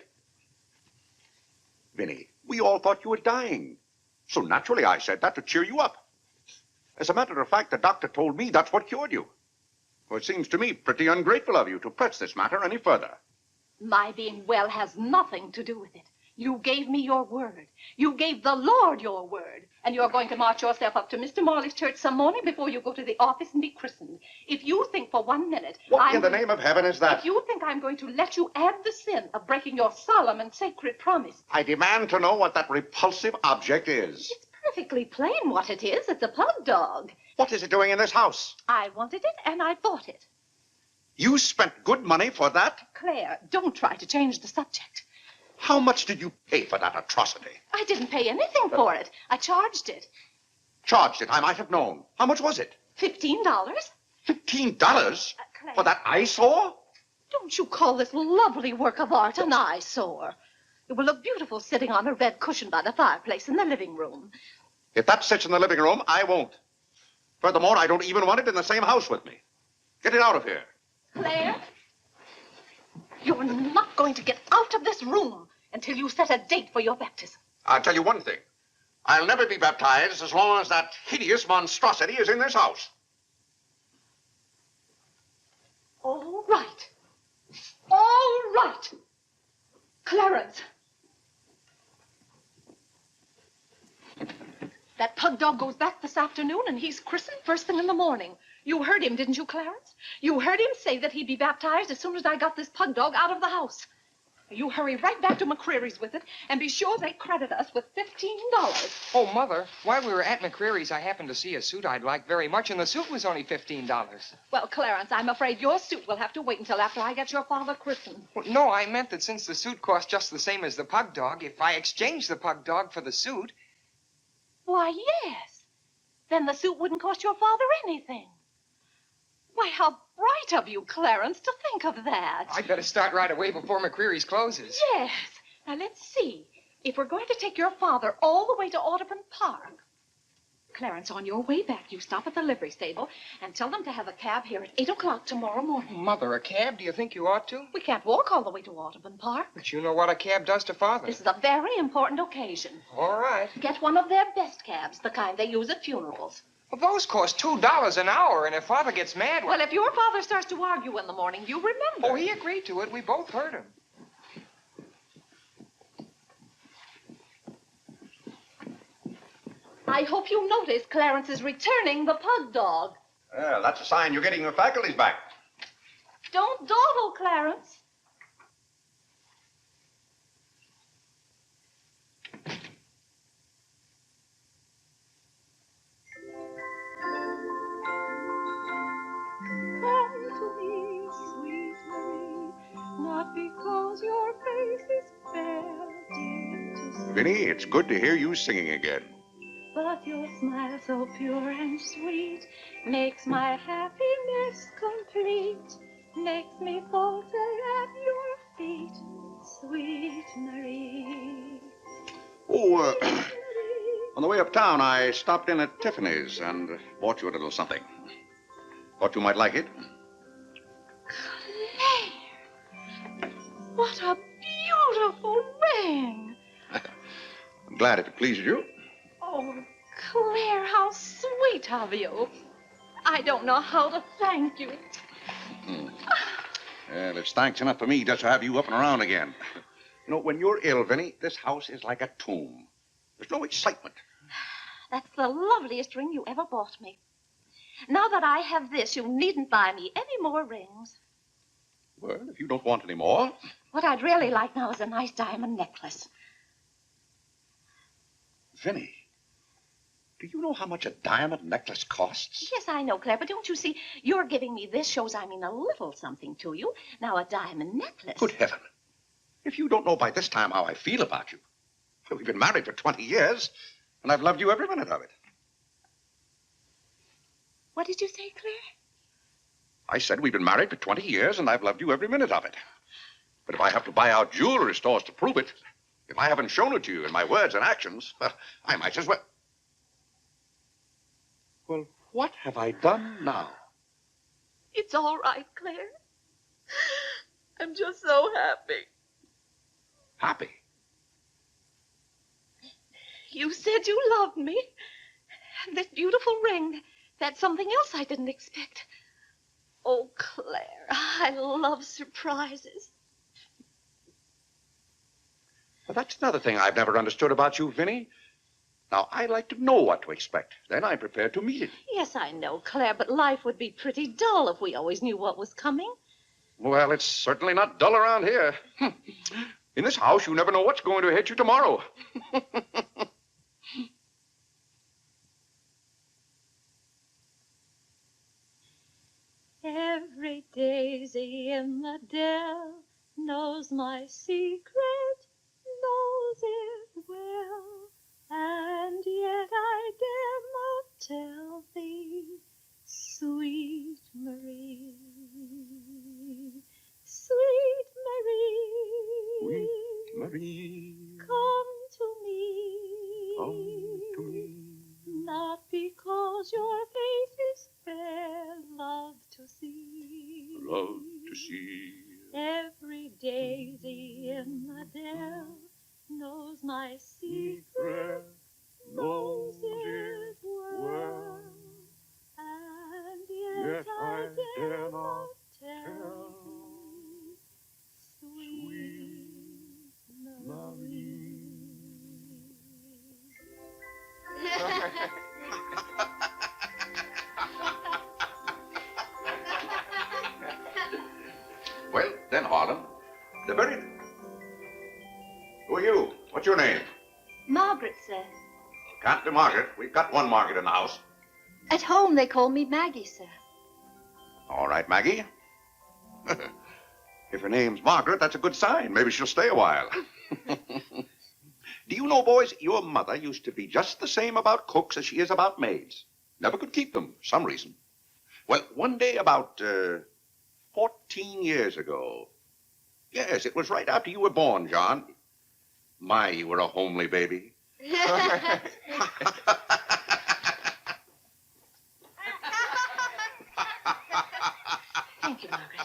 Vinny, we all thought you were dying. So naturally I said that to cheer you up. As a matter of fact, the doctor told me that's what cured you. Well, it seems to me pretty ungrateful of you to press this matter any further. My being well has nothing to do with it. You gave me your word. You gave the Lord your word. And you're going to march yourself up to Mr. Morley's church some morning before you go to the office and be christened. If you think for 1 minute... What in the name of heaven is that? If you think I'm going to let you add the sin of breaking your solemn and sacred promise... I demand to know what that repulsive object is. It's perfectly plain what it is. It's a pug dog. What is it doing in this house? I wanted it and I bought it. You spent good money for that? Claire, don't try to change the subject. How much did you pay for that atrocity? I didn't pay anything for it. I charged it. Charged it, I might have known. How much was it? $15. $15? Claire, For that eyesore? don't you call this lovely work of art an eyesore? It will look beautiful sitting on a red cushion by the fireplace in the living room. If that sits in the living room, I won't. Furthermore, I don't even want it in the same house with me. Get it out of here. Claire, you're not going to get out of this room until you set a date for your baptism. I'll tell you one thing. I'll never be baptized as long as that hideous monstrosity is in this house. All right. All right. Clarence. That pug dog goes back this afternoon, and he's christened first thing in the morning. You heard him, didn't you, Clarence? You heard him say that he'd be baptized as soon as I got this pug dog out of the house. You hurry right back to McCreary's with it, and be sure they credit us with $15. Oh, Mother, while we were at McCreary's, I happened to see a suit I'd like very much, and the suit was only $15. Well, Clarence, I'm afraid your suit will have to wait until after I get your father christened. Well, no, I meant that since the suit cost just the same as the pug dog, if I exchanged the pug dog for the suit... Why, yes. Then the suit wouldn't cost your father anything. Why, how bright of you, Clarence, to think of that. I'd better start right away before McCreary's closes. Yes. Now, let's see. If we're going to take your father all the way to Audubon Park... Clarence, on your way back, you stop at the livery stable and tell them to have a cab here at 8 o'clock tomorrow morning. Mother, a cab? Do you think you ought to? We can't walk all the way to Audubon Park. But you know what a cab does to Father. This is a very important occasion. All right. Get one of their best cabs, the kind they use at funerals. Well, those cost $2 an hour, and if Father gets mad... Well, if your father starts to argue in the morning, you remember. Oh, he agreed to it. We both heard him. I hope you notice Clarence is returning the pug dog. Well, that's a sign you're getting your faculties back. Don't dawdle, Clarence. Come to me, sweet Marie, not because your face is fair, dear to see, Vinny, it's good to hear you singing again. but your smile so pure and sweet makes my happiness complete, makes me falter at your feet, sweet Marie. Oh, on the way uptown, I stopped in at Tiffany's and bought you a little something. Thought you might like it. Claire! What a beautiful ring! I'm glad if it pleases you. Oh, Claire, how sweet of you. I don't know how to thank you. Well, it's thanks enough for me just to have you up and around again. You know, when you're ill, Vinny, this house is like a tomb. There's no excitement. That's the loveliest ring you ever bought me. Now that I have this, you needn't buy me any more rings. Well, if you don't want any more. What I'd really like now is a nice diamond necklace. Vinny, do you know how much a diamond necklace costs? Yes, I know, Claire, but don't you see, your giving me this shows I mean a little something to you. Now, a diamond necklace. Good heaven. If you don't know by this time how I feel about you. We've been married for 20 years, and I've loved you every minute of it. What did you say, Claire? I said we've been married for 20 years, and I've loved you every minute of it. But if I have to buy out jewelry stores to prove it, if I haven't shown it to you in my words and actions, well, I might as well. Well, What have I done now? It's all right, Claire. I'm just so happy. Happy? You said you loved me. And this beautiful ring, that's something else I didn't expect. Oh, Claire, I love surprises. Well, that's another thing I've never understood about you, Vinny. Now, I like to know what to expect. Then I'm prepared to meet it. Yes, I know, Claire, but life would be pretty dull if we always knew what was coming. Well, it's certainly not dull around here. In this house, you never know what's going to hit you tomorrow. Every daisy in the dell knows my secret, knows it well, and yet I dare not tell thee, sweet Marie, sweet Marie, Sweet Marie, come to me, not because your face is fair, love to see. love to see. Every daisy in the dell knows my secret, knows it well, and yet I dare not tell, sweet Marie. Well, then, Harlan, they're buried. Who are you? What's your name? Margaret, sir. Can't be Margaret. We've got one Margaret in the house. At home, they call me Maggie, sir. All right, Maggie. If her name's Margaret, that's a good sign. Maybe she'll stay a while. Do you know, boys, your mother used to be just the same about cooks as she is about maids. Never could keep them, for some reason. Well, one day about 14 years ago. Yes, it was right after you were born, John. My, you were a homely baby. Thank you, Margaret.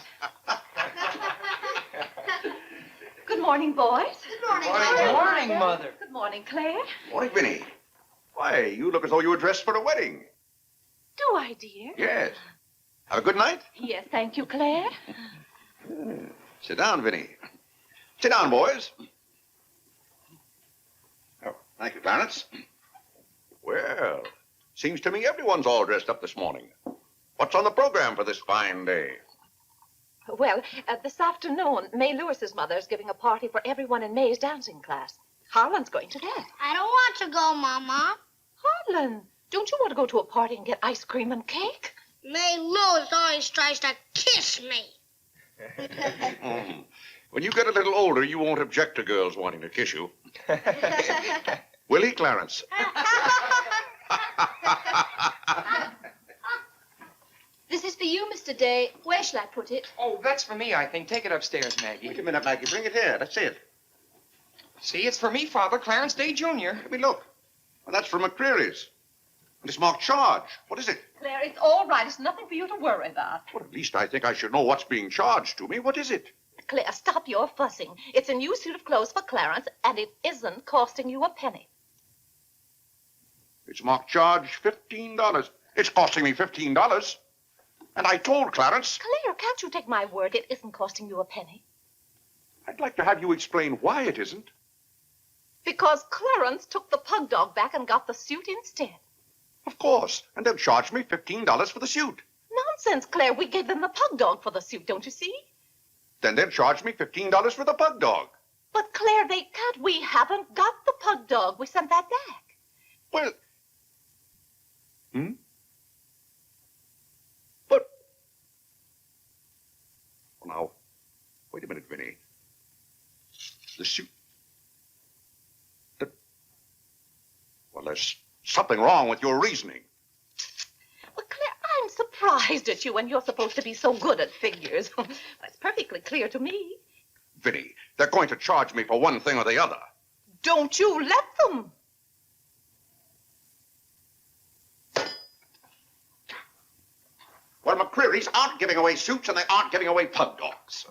Good morning, boys. Good morning, Mother. Good morning, Claire. Morning, Vinny. Why, you look as though you were dressed for a wedding. Do I, dear? Yes. Have a good night? Yes, thank you, Claire. Sit down, Vinny. Sit down, boys. Oh, thank you, Clarence. Well, seems to me everyone's all dressed up this morning. What's on the program for this fine day? Well, this afternoon, May Lewis's mother is giving a party for everyone in May's dancing class. Harlan's going to that. I don't want to go, Mama. Harlan, don't you want to go to a party and get ice cream and cake? May Lewis always tries to kiss me. When you get a little older, you won't object to girls wanting to kiss you. Will he, Clarence? This is for you, Mr. Day. Where shall I put it? Oh, that's for me, I think. Take it upstairs, Maggie. Wait a minute, Maggie. Bring it here. That's it. See, it's for me, Father. Clarence Day, Jr. Let me look. Well, that's from McCreary's. And it's marked charge. What is it? Claire, it's all right. It's nothing for you to worry about. Well, at least I think I should know what's being charged to me. What is it? Claire, stop your fussing. It's a new suit of clothes for Clarence, and it isn't costing you a penny. It's marked charge $15. It's costing me $15. And I told Clarence... Claire, can't you take my word? It isn't costing you a penny. I'd like to have you explain why it isn't. Because Clarence took the pug dog back and got the suit instead. Of course. And they'll charge me $15 for the suit. Nonsense, Claire. We gave them the pug dog for the suit, don't you see? Then they'll charge me $15 for the pug dog. But, Claire, they can't. We haven't got the pug dog. We sent that back. Well... Now, wait a minute, Vinny. The suit... Well, there's something wrong with your reasoning. Well, Claire, I'm surprised at you when you're supposed to be so good at figures. It's perfectly clear to me. Vinny, they're going to charge me for one thing or the other. Don't you let them. McCreary's aren't giving away suits and they aren't giving away pug dogs.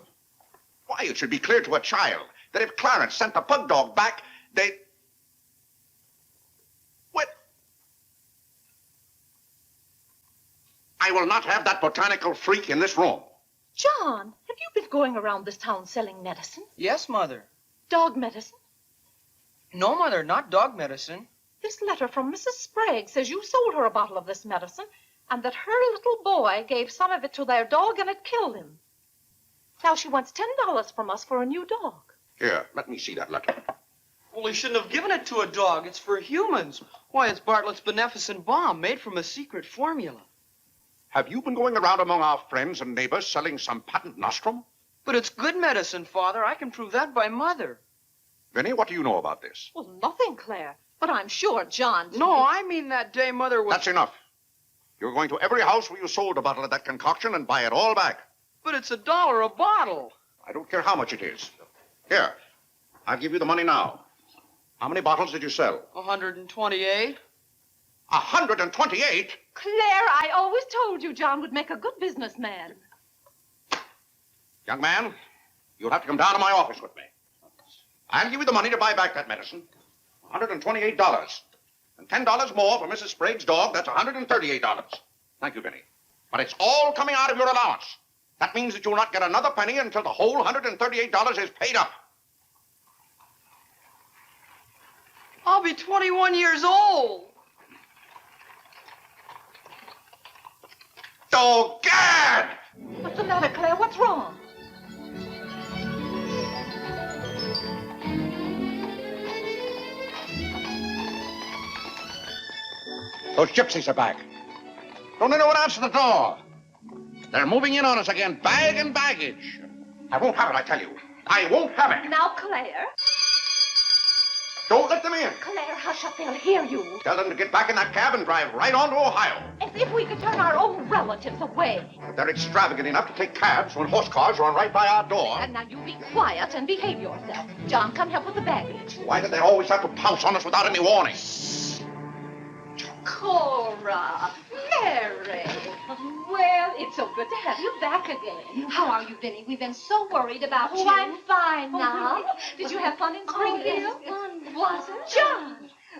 Why, it should be clear to a child that if Clarence sent the pug dog back, they... What? I will not have that botanical freak in this room. John, have you been going around this town selling medicine? Yes, Mother. Dog medicine? No, Mother, not dog medicine. This letter from Mrs. Sprague says you sold her a bottle of this medicine and that her little boy gave some of it to their dog and it killed him. Now she wants $10 from us for a new dog. Here, let me see that letter. Well, he shouldn't have given it to a dog. It's for humans. Why, it's Bartlett's beneficent balm made from a secret formula. Have you been going around among our friends and neighbors selling some patent nostrum? But it's good medicine, Father. I can prove that by Mother. Vinny, what do you know about this? Well, nothing, Claire. But I'm sure John... No, I mean that day Mother was... That's enough. You're going to every house where you sold a bottle of that concoction and buy it all back. But it's $1 a bottle. I don't care how much it is. Here, I'll give you the money now. How many bottles did you sell? 128. 128? Claire, I always told you John would make a good businessman. Young man, you'll have to come down to my office with me. I'll give you the money to buy back that medicine. $128. And $10 more for Mrs. Sprague's dog. That's $138. Thank you, Vinny. But it's all coming out of your allowance. That means that you'll not get another penny until the whole $138 is paid up. I'll be 21 years old. Oh, Gad! What's the matter, Claire? What's wrong? Those gypsies are back. Don't anyone answer the door. They're moving in on us again, bag and baggage. I won't have it, I tell you. I won't have it. Now, Claire. Don't let them in. Claire, hush up. They'll hear you. Tell them to get back in that cab and drive right on to Ohio. As if we could turn our own relatives away. They're extravagant enough to take cabs when horse cars run right by our door. And now you be quiet and behave yourself. John, come help with the baggage. Why do they always have to pounce on us without any warning? Cora, Mary. Well, it's so good to have you back again. How are you, Vinny? We've been so worried about you. Oh, I'm fine now. Did you have fun in Springfield? Was it? John.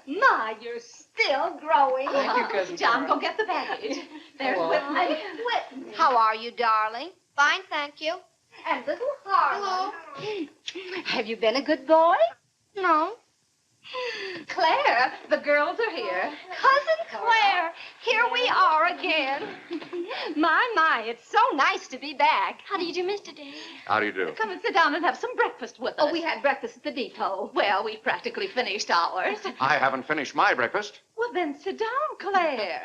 My, you're still growing. Thank you, Cousin John, Cora. go get the baggage. There's Hello. Whitney. Whitney. How are you, darling? Fine, thank you. And little Harlan. Have you been a good boy? No. Claire, the girls are here. Cousin Claire, here we are again. My, it's so nice to be back. How do you do, Mr. Day? How do you do? Come and sit down and have some breakfast with us. Oh, we had breakfast at the depot. Well, we practically finished ours. I haven't finished my breakfast. Well, then sit down, Claire.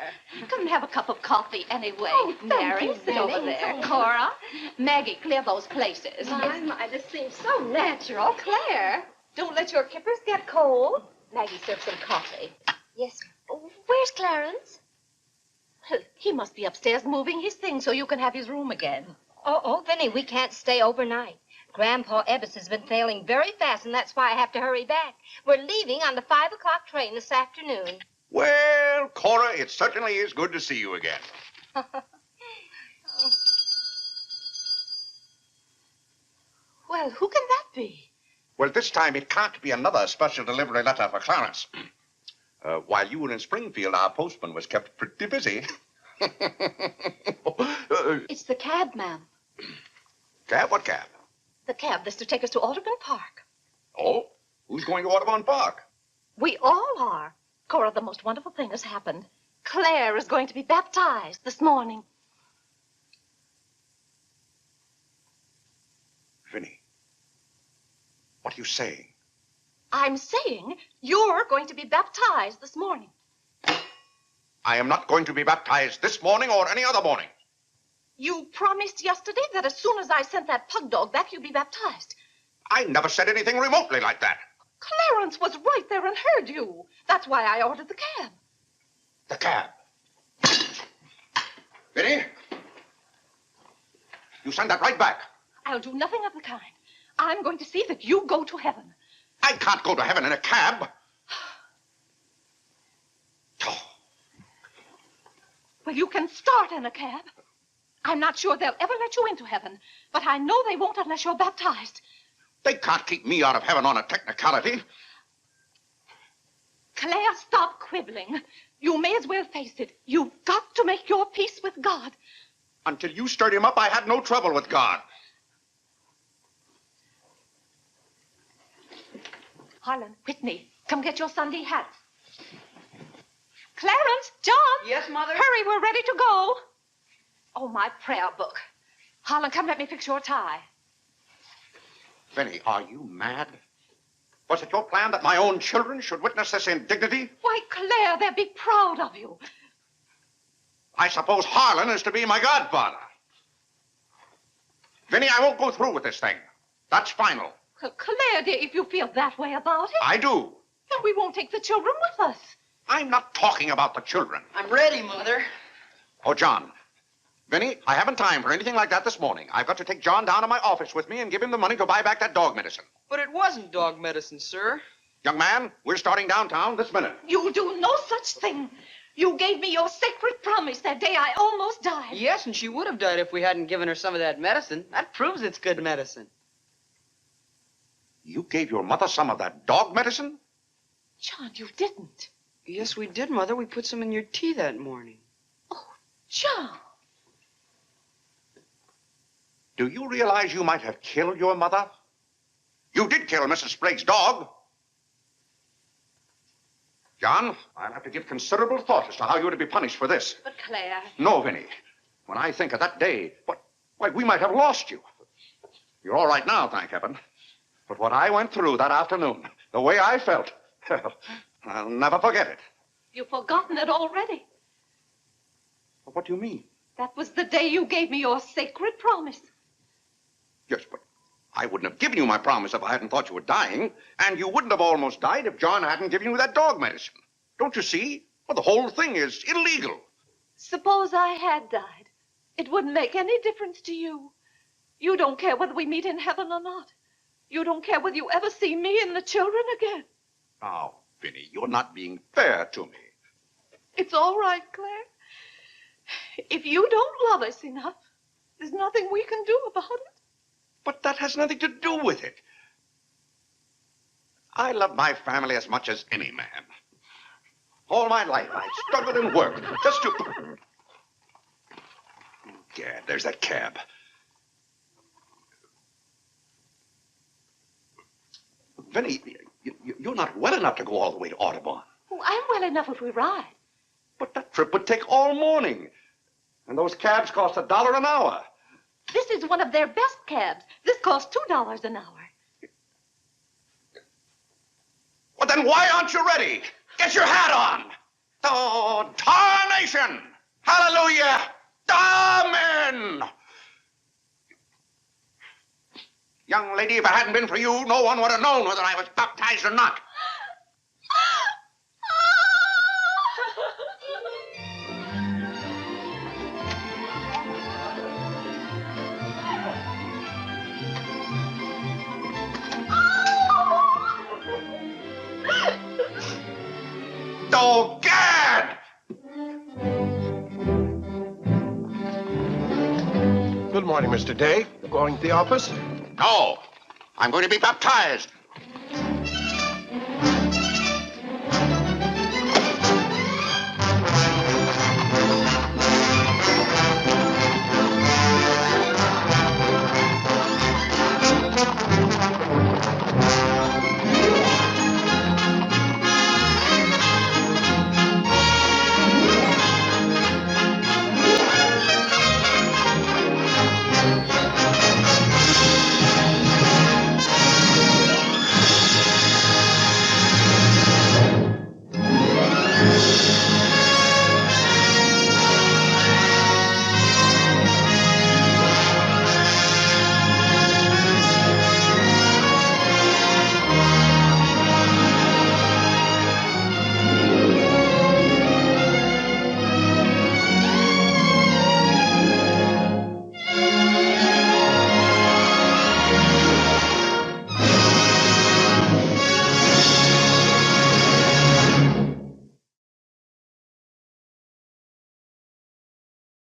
Come and have a cup of coffee anyway. Oh, thank Mary, you, sit over Vinny. there. Cora, Maggie, clear those places. My, this seems so natural. Claire, don't let your kippers get cold. Maggie, serve some coffee. Yes. Where's Clarence? He must be upstairs moving his things so you can have his room again. Oh, Vinny, we can't stay overnight. Grandpa Ebbs has been sailing very fast, and that's why I have to hurry back. We're leaving on the 5 o'clock train this afternoon. Well, Cora, it certainly is good to see you again. Well, who can that be? Well, this time it can't be another special delivery letter for Clarence. While you were in Springfield, our postman was kept pretty busy. It's the cab, ma'am. Cab? What cab? The cab that's to take us to Audubon Park. Oh, who's going to Audubon Park? We all are. Cora, the most wonderful thing has happened. Claire is going to be baptized this morning. Vinny, what are you saying? I'm saying you're going to be baptized this morning. I am not going to be baptized this morning or any other morning. You promised yesterday that as soon as I sent that pug dog back, you'd be baptized. I never said anything remotely like that. Clarence was right there and heard you. That's why I ordered the cab. The cab. Vinny, you send that right back. I'll do nothing of the kind. I'm going to see that you go to heaven. I can't go to heaven in a cab. Well, you can start in a cab. I'm not sure they'll ever let you into heaven, but I know they won't unless you're baptized. They can't keep me out of heaven on a technicality. Claire, stop quibbling. You may as well face it. You've got to make your peace with God. Until you stirred him up, I had no trouble with God. Harlan, Whitney, come get your Sunday hats. Clarence, John. Yes, Mother? Hurry, we're ready to go. Oh, my prayer book. Harlan, come let me fix your tie. Vinny, are you mad? Was it your plan that my own children should witness this indignity? Why, Claire, they'll be proud of you. I suppose Harlan is to be my godfather. Vinny, I won't go through with this thing. That's final. Well, Claire, dear, if you feel that way about it. I do. Then we won't take the children with us. I'm not talking about the children. I'm ready, Mother. Oh, John. Vinny, I haven't time for anything like that this morning. I've got to take John down to my office with me and give him the money to buy back that dog medicine. But it wasn't dog medicine, sir. Young man, we're starting downtown this minute. You'll do no such thing. You gave me your sacred promise that day I almost died. Yes, and she would have died if we hadn't given her some of that medicine. That proves it's good medicine. You gave your mother some of that dog medicine? John, you didn't. Yes, we did, Mother. We put some in your tea that morning. Oh, John. Do you realize you might have killed your mother? You did kill Mrs. Sprague's dog. John, I'll have to give considerable thought as to how you're to be punished for this. But Claire. No, Vinny. When I think of that day, why, we might have lost you. You're all right now, thank heaven. But what I went through that afternoon, the way I felt, I'll never forget it. You've forgotten it already. What do you mean? That was the day you gave me your sacred promise. Yes, but I wouldn't have given you my promise if I hadn't thought you were dying, and you wouldn't have almost died if John hadn't given you that dog medicine. Don't you see? Well, the whole thing is illegal. Suppose I had died. It wouldn't make any difference to you. You don't care whether we meet in heaven or not. You don't care whether you ever see me and the children again. Now, Vinny, you're not being fair to me. It's all right, Claire. If you don't love us enough, there's nothing we can do about it. But that has nothing to do with it. I love my family as much as any man. All my life, I've struggled and worked just to... Gad, there's that cab. Vinny, you're not well enough to go all the way to Audubon. Oh, I'm well enough if we ride. But that trip would take all morning. And those cabs cost $1 an hour. This is one of their best cabs. This costs $2 an hour. Well, then why aren't you ready? Get your hat on. Oh, tarnation! Hallelujah! Amen! Young lady, if it hadn't been for you, no one would have known whether I was baptized or not. Oh, Gad! Good morning, Mr. Day. Going to the office? No. I'm going to be baptized.